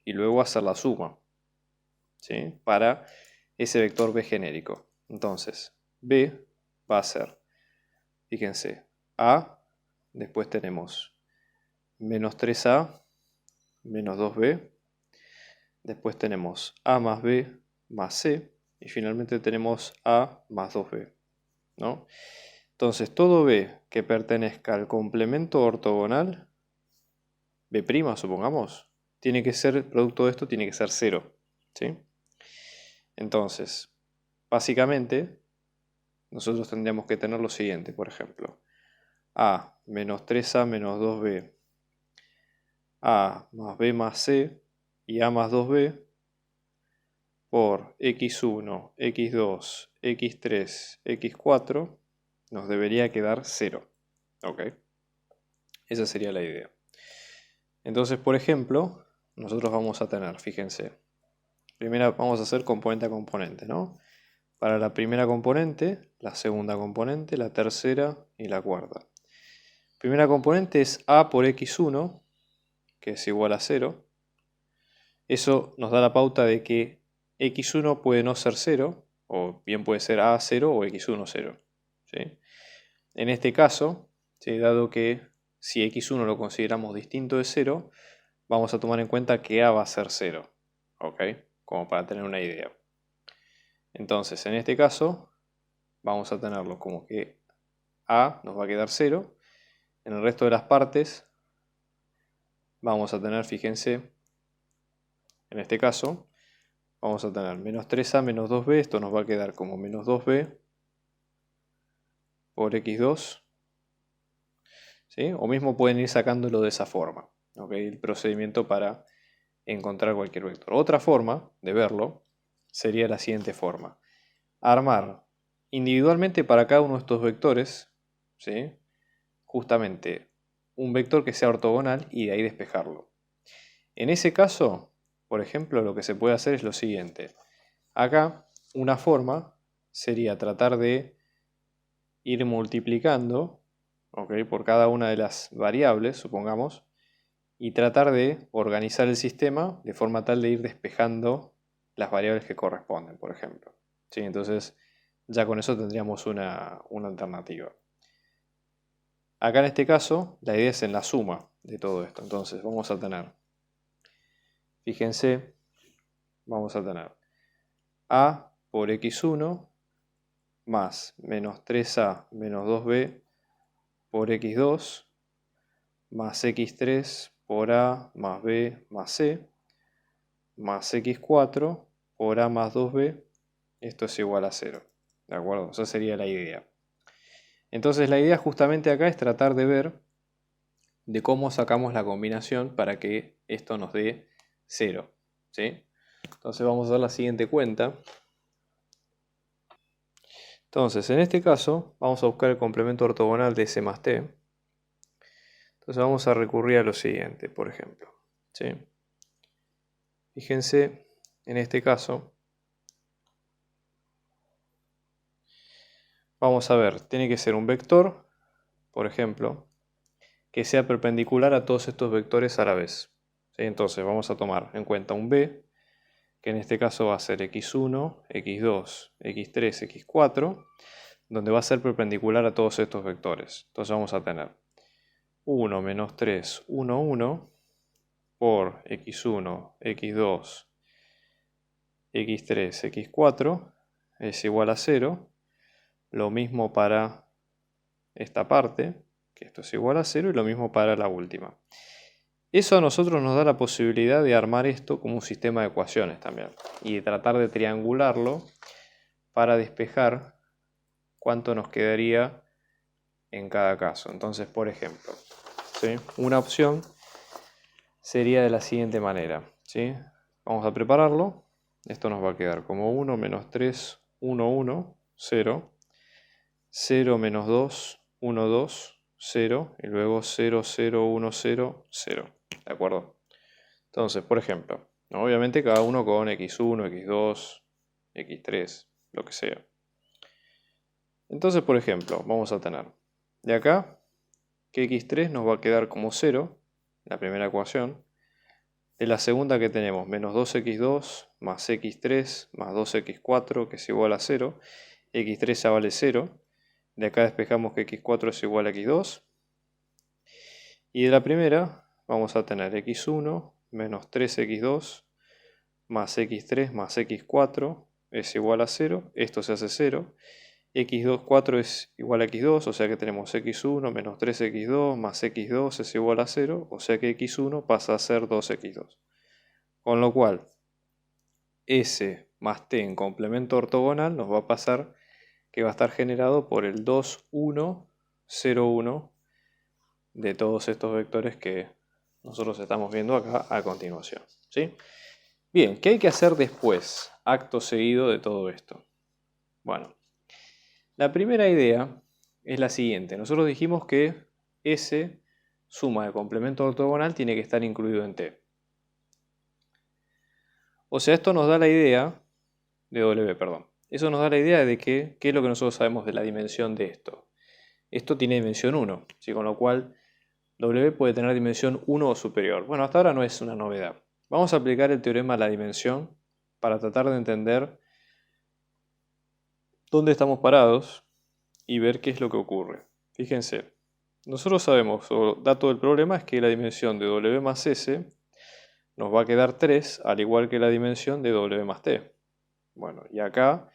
y luego hacer la suma, ¿sí? Para ese vector B genérico. Entonces, B va a ser, fíjense, A, después tenemos menos 3A menos 2B, después tenemos A más B más C, y finalmente tenemos A más 2B, ¿no? Entonces, todo B que pertenezca al complemento ortogonal, B', supongamos, tiene que ser, el producto de esto tiene que ser 0, ¿sí? Entonces, básicamente, nosotros tendríamos que tener lo siguiente, por ejemplo, A menos 3A menos 2B, A más B más C y A más 2B por x1, x2, x3, x4 nos debería quedar 0. ¿Ok? Esa sería la idea. Entonces, por ejemplo, nosotros vamos a tener, fíjense, primero vamos a hacer componente a componente, ¿no? Para la primera componente, la segunda componente, la tercera y la cuarta. Primera componente es a por x1, que es igual a 0. Eso nos da la pauta de que x1 puede no ser 0, o bien puede ser a 0 o x1 0. ¿Sí? En este caso, ¿sí? Dado que si x1 lo consideramos distinto de 0, vamos a tomar en cuenta que a va a ser 0. ¿Ok? Como para tener una idea. Entonces, en este caso, vamos a tenerlo como que a nos va a quedar 0. En el resto de las partes, vamos a tener, fíjense, en este caso, vamos a tener menos 3a menos 2b. Esto nos va a quedar como menos 2b por x2. ¿Sí? O mismo pueden ir sacándolo de esa forma. ¿Okay? El procedimiento para encontrar cualquier vector. Otra forma de verlo sería la siguiente forma. Armar individualmente para cada uno de estos vectores, ¿sí? Justamente un vector que sea ortogonal y de ahí despejarlo. En ese caso, por ejemplo, lo que se puede hacer es lo siguiente. Acá una forma sería tratar de ir multiplicando, ¿okay? Por cada una de las variables, supongamos, y tratar de organizar el sistema de forma tal de ir despejando las variables que corresponden, por ejemplo. ¿Sí? Entonces, ya con eso tendríamos una alternativa. Acá en este caso, la idea es en la suma de todo esto. Entonces, vamos a tener, fíjense, vamos a tener a por x1 más menos 3a menos 2b por x2 más x3 por a más b más c más x4 por a más 2b. Esto es igual a 0. ¿De acuerdo? Esa sería la idea. Entonces la idea justamente acá es tratar de ver de cómo sacamos la combinación para que esto nos dé 0. ¿Sí? Entonces vamos a dar la siguiente cuenta. Entonces en este caso vamos a buscar el complemento ortogonal de C más T. Entonces vamos a recurrir a lo siguiente, por ejemplo. ¿Sí? Fíjense, en este caso, vamos a ver, tiene que ser un vector, por ejemplo, que sea perpendicular a todos estos vectores a la vez. ¿Sí? Entonces vamos a tomar en cuenta un B, que en este caso va a ser x1, x2, x3, x4, donde va a ser perpendicular a todos estos vectores. Entonces vamos a tener 1 menos 3, 1, 1, por x1, x2, x3, x4, es igual a 0. Lo mismo para esta parte, que esto es igual a 0, y lo mismo para la última. Eso a nosotros nos da la posibilidad de armar esto como un sistema de ecuaciones también, y de tratar de triangularlo para despejar cuánto nos quedaría en cada caso. Entonces, por ejemplo, ¿sí? Una opción sería de la siguiente manera. ¿Sí? Vamos a prepararlo. Esto nos va a quedar como 1 menos 3, 1, 1, 0, 0, menos 2, 1, 2, 0, y luego 0, 0, 1, 0, 0. ¿De acuerdo? Entonces, por ejemplo, obviamente cada uno con x1, x2, x3, lo que sea. Entonces, por ejemplo, vamos a tener de acá que x3 nos va a quedar como 0, la primera ecuación. De la segunda que tenemos menos 2x2 más x3 más 2x4 que es igual a 0. x3 ya vale 0. De acá despejamos que x4 es igual a x2. Y de la primera vamos a tener x1 menos 3x2 más x3 más x4 es igual a 0. Esto se hace 0. x2, 4 es igual a x2, o sea que tenemos x1 menos 3x2 más x2 es igual a 0, o sea que x1 pasa a ser 2x2. Con lo cual, S más T en complemento ortogonal nos va a pasar que va a estar generado por el 2, 1, 0, 1 de todos estos vectores que nosotros estamos viendo acá a continuación. ¿Sí? Bien, ¿qué hay que hacer después, acto seguido de todo esto? Bueno, la primera idea es la siguiente. Nosotros dijimos que S, suma de complemento ortogonal, tiene que estar incluido en T. O sea, esto nos da la idea de W, perdón. Eso nos da la idea de qué es lo que nosotros sabemos de la dimensión de esto. Esto tiene dimensión 1, ¿sí? Con lo cual W puede tener dimensión 1 o superior. Bueno, hasta ahora no es una novedad. Vamos a aplicar el teorema a la dimensión para tratar de entender dónde estamos parados y ver qué es lo que ocurre. Fíjense, nosotros sabemos, o dato del problema es que la dimensión de W más S nos va a quedar 3, al igual que la dimensión de W más T. Bueno, y acá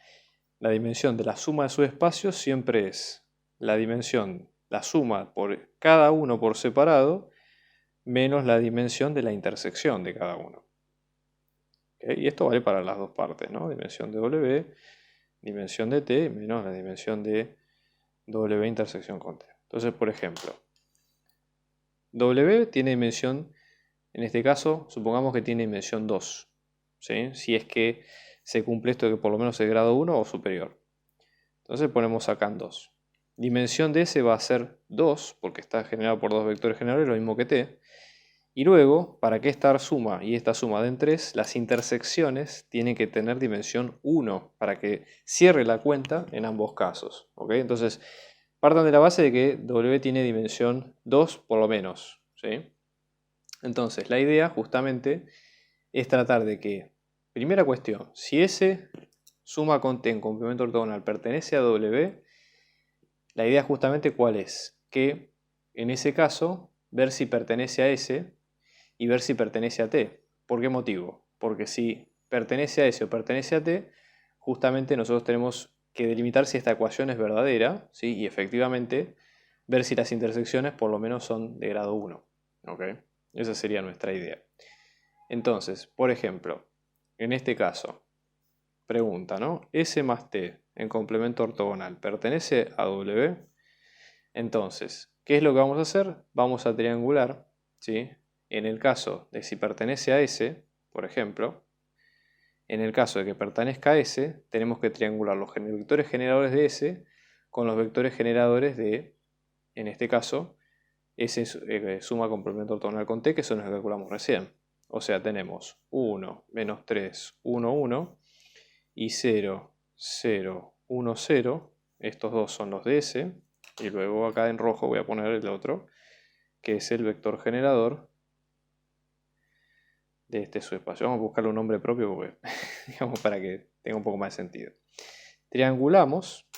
la dimensión de la suma de sus espacios siempre es la dimensión, la suma por cada uno por separado, menos la dimensión de la intersección de cada uno. ¿Okay? Y esto vale para las dos partes, ¿no? Dimensión de W, dimensión de T, menos la dimensión de W intersección con T. Entonces, por ejemplo, W tiene dimensión, en este caso, supongamos que tiene dimensión 2, ¿sí? Si es que se cumple esto de que por lo menos es grado 1 o superior. Entonces ponemos acá en 2. Dimensión de S va a ser 2, porque está generado por dos vectores generadores, lo mismo que T. Y luego, para que esta suma y esta suma den 3, las intersecciones tienen que tener dimensión 1, para que cierre la cuenta en ambos casos. ¿Okay? Entonces, partan de la base de que W tiene dimensión 2 por lo menos. ¿Sí? Entonces, la idea justamente es tratar de que, primera cuestión, si S suma con T en complemento ortogonal pertenece a W, la idea justamente cuál es, que en ese caso ver si pertenece a S y ver si pertenece a T. ¿Por qué motivo? Porque si pertenece a S o pertenece a T, justamente nosotros tenemos que delimitar si esta ecuación es verdadera, ¿sí? Y efectivamente ver si las intersecciones por lo menos son de grado 1. ¿Okay? Esa sería nuestra idea. Entonces, por ejemplo, en este caso, pregunta, ¿no? S más T en complemento ortogonal, ¿pertenece a W? Entonces, ¿qué es lo que vamos a hacer? Vamos a triangular, ¿sí? En el caso de si pertenece a S, por ejemplo, en el caso de que pertenezca a S, tenemos que triangular los vectores generadores de S con los vectores generadores de, en este caso, S suma complemento ortogonal con T, que son los que calculamos recién. O sea, tenemos 1, menos 3, 1, 1, y 0, 0, 1, 0. Estos dos son los de S. Y luego acá en rojo voy a poner el otro, que es el vector generador de este subespacio. Vamos a buscarle un nombre propio porque, digamos, para que tenga un poco más de sentido. Triangulamos.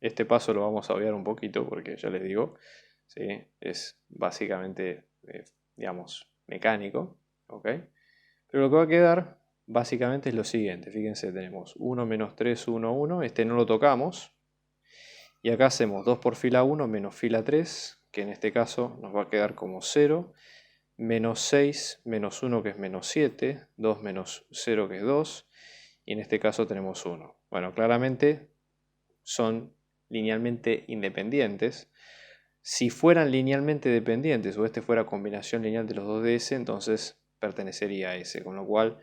Este paso lo vamos a obviar un poquito porque ya les digo, ¿sí? Es básicamente, digamos, mecánico. ¿Okay? Pero lo que va a quedar básicamente es lo siguiente. Fíjense, tenemos 1 menos 3, 1, 1. Este no lo tocamos. Y acá hacemos 2 por fila 1 menos fila 3, que en este caso nos va a quedar como 0, menos 6 menos 1 que es menos 7, 2 menos 0 que es 2, y en este caso tenemos 1. Bueno, claramente son linealmente independientes. Si fueran linealmente dependientes o este fuera combinación lineal de los dos de S, entonces pertenecería a S, con lo cual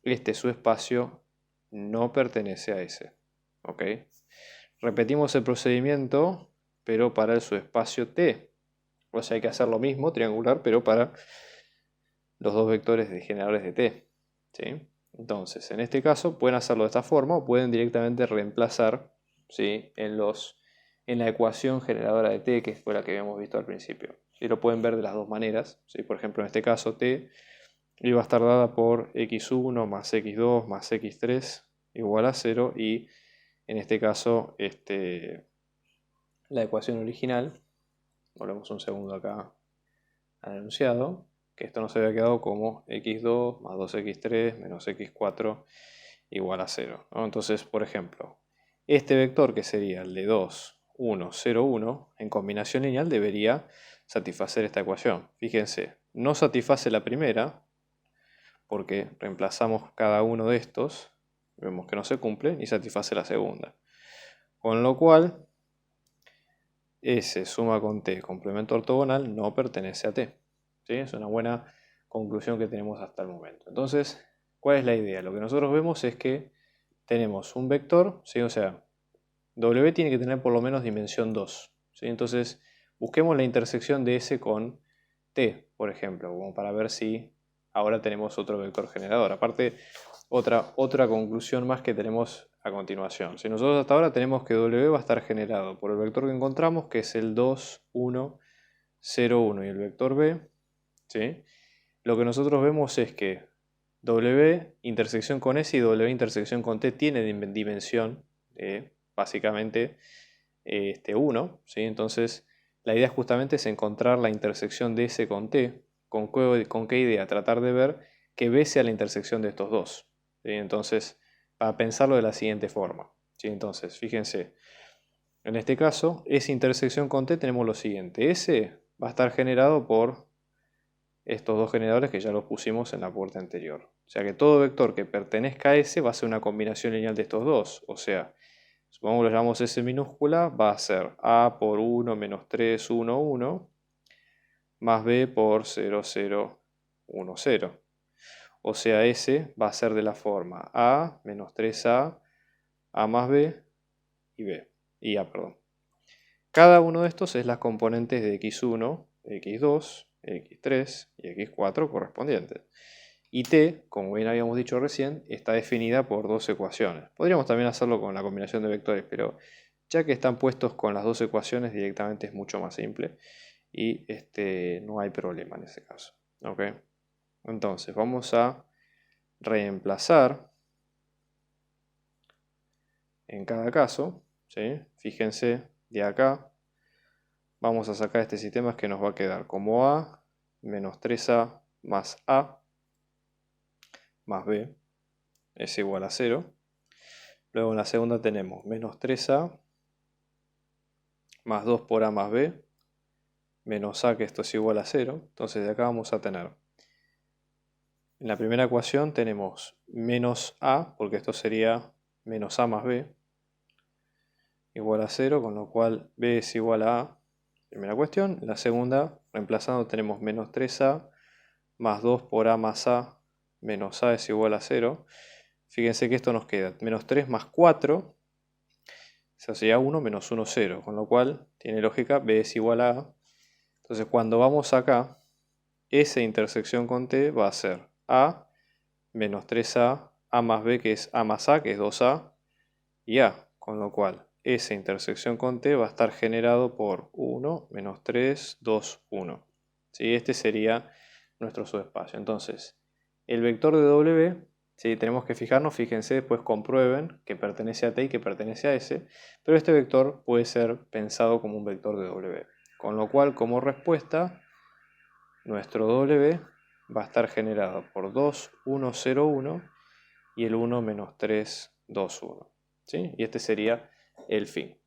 este subespacio no pertenece a S. ¿Ok? Repetimos el procedimiento, pero para el subespacio T. O sea, hay que hacer lo mismo, triangular, pero para los dos vectores de generadores de T. ¿Sí? Entonces, en este caso, pueden hacerlo de esta forma o pueden directamente reemplazar, ¿sí?, en la ecuación generadora de T, que fue la que habíamos visto al principio. ¿Sí? Lo pueden ver de las dos maneras. ¿Sí? Por ejemplo, en este caso, T iba a estar dada por x1 más x2 más x3 igual a 0, y en este caso la ecuación original, volvemos un segundo acá al enunciado, que esto nos había quedado como x2 más 2x3 menos x4 igual a 0, ¿no? Entonces, por ejemplo, este vector, que sería el de 2, 1, 0, 1, en combinación lineal debería satisfacer esta ecuación. Fíjense, no satisface la primera, porque reemplazamos cada uno de estos, vemos que no se cumple, y satisface la segunda. Con lo cual, S suma con T complemento ortogonal no pertenece a T. ¿Sí? Es una buena conclusión que tenemos hasta el momento. Entonces, ¿cuál es la idea? Lo que nosotros vemos es que tenemos un vector, ¿sí? O sea, W tiene que tener por lo menos dimensión 2. ¿Sí? Entonces, busquemos la intersección de S con T, por ejemplo, como para ver si ahora tenemos otro vector generador. Aparte, otra conclusión más que tenemos a continuación. Si nosotros hasta ahora tenemos que W va a estar generado por el vector que encontramos, que es el 2, 1, 0, 1, y el vector B, ¿sí? Lo que nosotros vemos es que W intersección con S y W intersección con T tiene dimensión básicamente 1, ¿sí? Entonces, la idea justamente es encontrar la intersección de S con T. ¿Con qué idea? Tratar de ver que B sea la intersección de estos dos. ¿Sí? Entonces, para pensarlo de la siguiente forma. ¿Sí? Entonces, fíjense, en este caso, S intersección con T tenemos lo siguiente. S va a estar generado por estos dos generadores que ya los pusimos en la puerta anterior. O sea que todo vector que pertenezca a S va a ser una combinación lineal de estos dos. O sea, supongamos que lo llamamos S minúscula, va a ser A por 1 menos 3, 1, 1, más B por 0, 0, 1, 0. O sea, S va a ser de la forma A menos 3A, A más B y B. Y A, perdón. Cada uno de estos es las componentes de x1, x2, x3 y x4 correspondientes. Y T, como bien habíamos dicho recién, está definida por dos ecuaciones. Podríamos también hacerlo con la combinación de vectores, pero ya que están puestos con las dos ecuaciones, directamente es mucho más simple y no hay problema en ese caso. ¿Ok? Entonces vamos a reemplazar en cada caso, ¿sí? Fíjense de acá, vamos a sacar este sistema que nos va a quedar como A menos 3A más A más B es igual a 0. Luego en la segunda tenemos menos 3A más 2 por A más B menos A, que esto es igual a 0. Entonces de acá vamos a tener, en la primera ecuación tenemos menos A, porque esto sería menos A más B, igual a 0, con lo cual B es igual a A. Primera cuestión. En la segunda, reemplazando, tenemos menos 3A más 2 por A más A menos A es igual a 0. Fíjense que esto nos queda menos 3 más 4, eso sería 1 menos 1, 0, con lo cual tiene lógica, B es igual a A. Entonces cuando vamos acá, esa intersección con T va a ser A menos 3A, A más B, que es A más A, que es 2A, y A, con lo cual esa intersección con T va a estar generado por 1 menos 3, 2, 1. ¿Sí? Este sería nuestro subespacio. Entonces, el vector de W, ¿sí?, tenemos que fijarnos, fíjense, después comprueben que pertenece a T y que pertenece a S, pero este vector puede ser pensado como un vector de W. Con lo cual, como respuesta, nuestro W va a estar generado por 2, 1, 0, 1 y el 1 menos 3, 2, 1. ¿Sí? Y este sería el fin.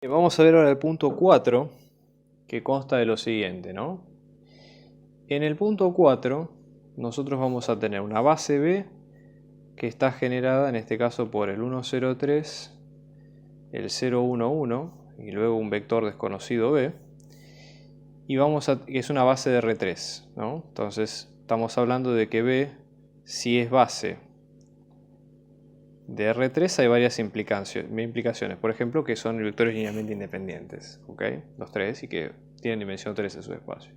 Vamos a ver ahora el punto 4, que consta de lo siguiente, ¿no? En el punto 4, nosotros vamos a tener una base B que está generada en este caso por el 1, 0, 3, el 0, 1, 1 y luego un vector desconocido B. y que es una base de R3, ¿no? Entonces estamos hablando de que B, si es base de R3, hay varias implicaciones, por ejemplo, que son vectores linealmente independientes, ¿ok? Los tres, y que tienen dimensión 3 en su espacio.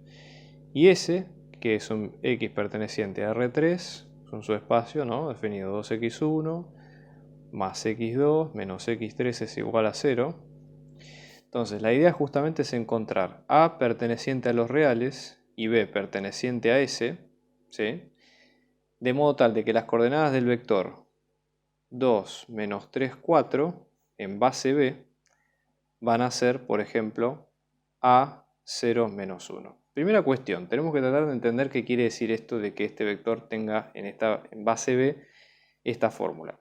Y S, que es un X perteneciente a R3, es un subespacio, ¿no? Definido 2x1 más x2 menos x3 es igual a 0. Entonces la idea justamente es encontrar A perteneciente a los reales y B perteneciente a S, ¿sí? De modo tal de que las coordenadas del vector 2, menos 3, 4 en base B van a ser, por ejemplo, A, 0, menos 1. Primera cuestión, tenemos que tratar de entender qué quiere decir esto de que este vector tenga en base B esta fórmula.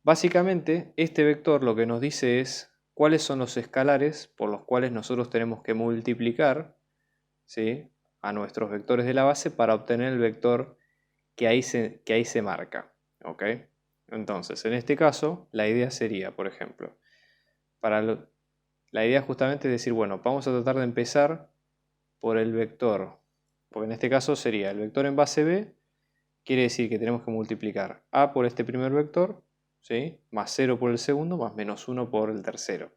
Básicamente, este vector lo que nos dice es cuáles son los escalares por los cuales nosotros tenemos que multiplicar, ¿sí?, a nuestros vectores de la base para obtener el vector que ahí se marca. ¿Ok? Entonces, en este caso, la idea sería, por ejemplo, la idea justamente es decir, bueno, vamos a tratar de empezar por el vector, porque en este caso sería el vector en base B, quiere decir que tenemos que multiplicar A por este primer vector, ¿sí?, más 0 por el segundo, más menos 1 por el tercero.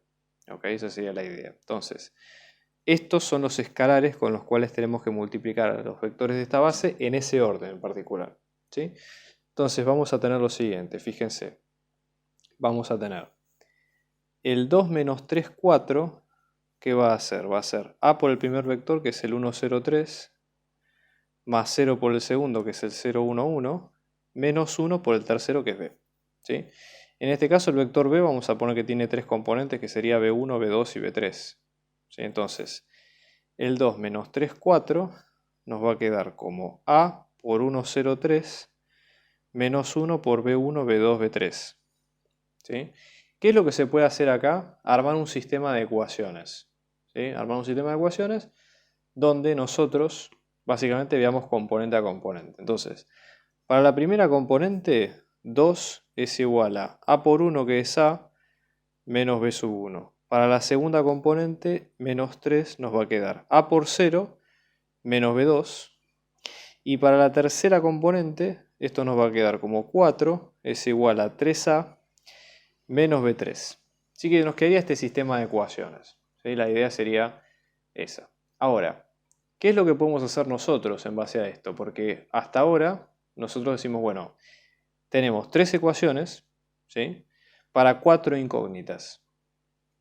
¿Ok? Esa sería la idea. Entonces, estos son los escalares con los cuales tenemos que multiplicar a los vectores de esta base en ese orden en particular, ¿sí? Entonces vamos a tener lo siguiente, fíjense. Vamos a tener el 2 menos 3, 4, ¿qué va a hacer? Va a ser A por el primer vector, que es el 1, 0, 3, más 0 por el segundo, que es el 0, 1, 1, menos 1 por el tercero, que es B, ¿sí? En este caso el vector B vamos a poner que tiene tres componentes, que sería B1, B2 y B3. ¿Sí? Entonces, el 2 menos 3, 4 nos va a quedar como A por 1, 0, 3, menos 1 por B1, B2, B3. ¿Sí? ¿Qué es lo que se puede hacer acá? Armar un sistema de ecuaciones. ¿Sí? Armar un sistema de ecuaciones donde nosotros básicamente veamos componente a componente. Entonces, para la primera componente, 2 es igual a A por 1, que es A, menos B sub 1. Para la segunda componente, menos 3 nos va a quedar A por 0, menos B2. Y para la tercera componente, esto nos va a quedar como 4 es igual a 3A menos B3. Así que nos quedaría este sistema de ecuaciones. ¿Sí? La idea sería esa. Ahora, ¿qué es lo que podemos hacer nosotros en base a esto? Porque hasta ahora nosotros decimos, bueno, tenemos tres ecuaciones, ¿sí?, para cuatro incógnitas.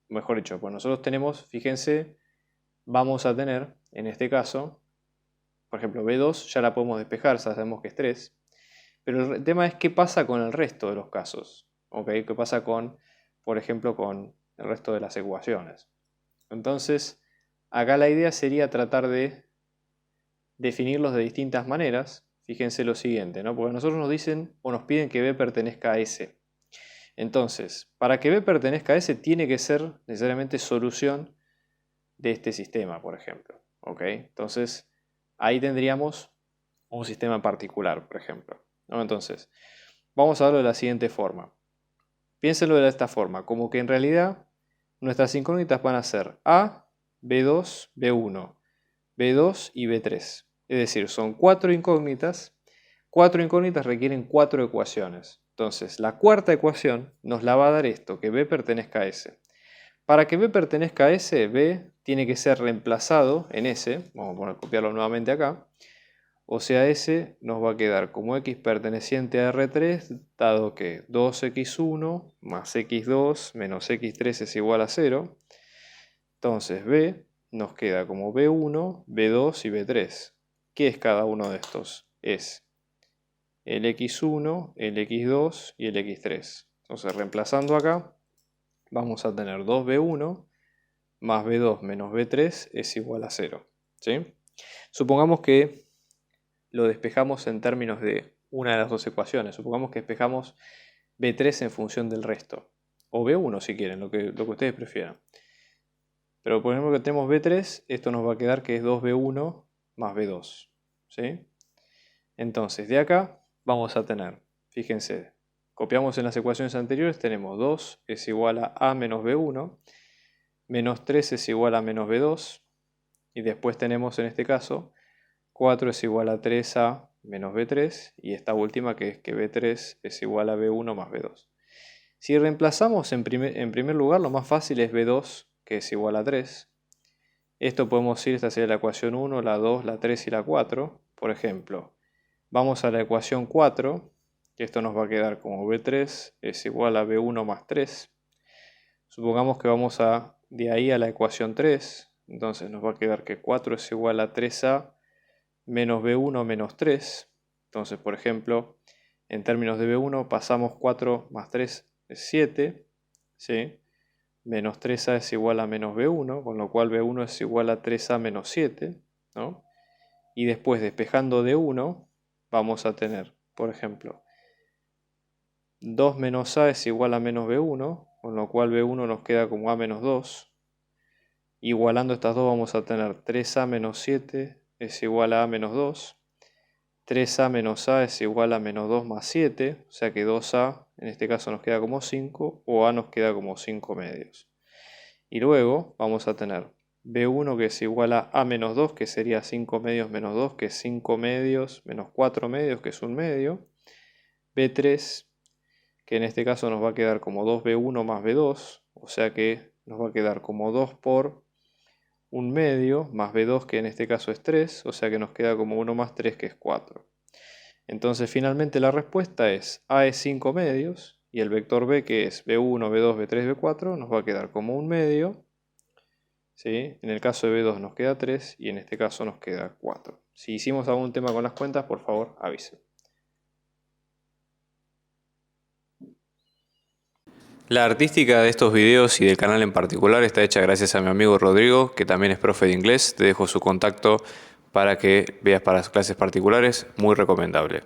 Mejor dicho, pues nosotros tenemos, fíjense, vamos a tener, en este caso, por ejemplo, B2 ya la podemos despejar, sabemos que es 3. Pero el tema es qué pasa con el resto de los casos. ¿Ok? ¿Qué pasa con, por ejemplo, con el resto de las ecuaciones? Entonces, acá la idea sería tratar de definirlos de distintas maneras. Fíjense lo siguiente, ¿no? Porque nosotros nos dicen o nos piden que B pertenezca a S. Entonces, para que B pertenezca a S tiene que ser necesariamente solución de este sistema, por ejemplo. ¿Ok? Entonces, ahí tendríamos un sistema particular, por ejemplo, ¿no? Entonces, vamos a verlo de la siguiente forma. Piénsenlo de esta forma, como que en realidad nuestras incógnitas van a ser A, B2, B1, B2 y B3. Es decir, son cuatro incógnitas. Cuatro incógnitas requieren cuatro ecuaciones. Entonces, la cuarta ecuación nos la va a dar esto, que B pertenezca a S. Para que B pertenezca a S, B tiene que ser reemplazado en S. Vamos a copiarlo nuevamente acá. O sea, S nos va a quedar como X perteneciente a R3, dado que 2x1 más x2 menos x3 es igual a 0. Entonces B nos queda como B1, B2 y B3. ¿Qué es cada uno de estos? Es el x1, el x2 y el x3. Entonces, reemplazando acá, vamos a tener 2b1 más b2 menos b3 es igual a 0. ¿Sí? Supongamos que lo despejamos en términos de una de las dos ecuaciones. Supongamos que despejamos B3 en función del resto. O B1 si quieren, lo que ustedes prefieran. Pero por ejemplo que tenemos B3, esto nos va a quedar que es 2B1 más B2. ¿Sí? Entonces de acá vamos a tener, fíjense, copiamos en las ecuaciones anteriores, tenemos 2 es igual a menos B1, menos 3 es igual a menos B2, Y después tenemos en este caso 4 es igual a 3A menos B3. Y esta última que es que B3 es igual a B1 más B2. Si reemplazamos en primer lugar, lo más fácil es B2 que es igual a 3. Esto podemos decir, esta sería la ecuación 1, la 2, la 3 y la 4. Por ejemplo, vamos a la ecuación 4, que esto nos va a quedar como B3 es igual a B1 más 3. Supongamos que vamos de ahí a la ecuación 3, entonces nos va a quedar que 4 es igual a 3A menos B1 menos 3. Entonces, por ejemplo, en términos de B1 pasamos 4 más 3 es 7, ¿sí? Menos 3A es igual a menos B1, con lo cual B1 es igual a 3A menos 7, ¿no? Y después, despejando de 1, vamos a tener, por ejemplo, 2 menos A es igual a menos B1, con lo cual B1 nos queda como A menos 2. Igualando estas dos vamos a tener 3A menos 7 es igual a A menos 2. 3A menos A es igual a menos 2 más 7, o sea que 2A en este caso nos queda como 5 o A nos queda como 5 medios. Y luego vamos a tener B1 que es igual a menos 2, que sería 5 medios menos 2, que es 5 medios menos 4 medios, que es 1 medio. B3, que en este caso nos va a quedar como 2B1 más B2, o sea que nos va a quedar como 2 por 1 medio más B2, que en este caso es 3, o sea que nos queda como 1 más 3, que es 4. Entonces finalmente la respuesta es A es 5 medios y el vector B, que es B1, B2, B3, B4, nos va a quedar como 1 medio. ¿Sí? En el caso de B2 nos queda 3 y en este caso nos queda 4. Si hicimos algún tema con las cuentas, por favor avisen. La artística de estos videos y del canal en particular está hecha gracias a mi amigo Rodrigo, que también es profe de inglés. Te dejo su contacto para que veas para las clases particulares, muy recomendable.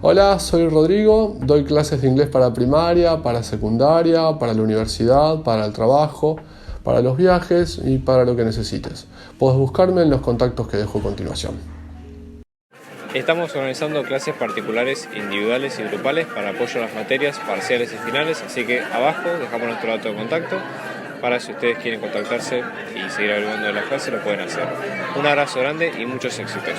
Hola, soy Rodrigo, doy clases de inglés para primaria, para secundaria, para la universidad, para el trabajo, para los viajes y para lo que necesites. Puedes buscarme en los contactos que dejo a continuación. Estamos organizando clases particulares, individuales y grupales para apoyo a las materias parciales y finales, así que abajo dejamos nuestro dato de contacto para si ustedes quieren contactarse y seguir averiguando de las clases lo pueden hacer. Un abrazo grande y muchos éxitos.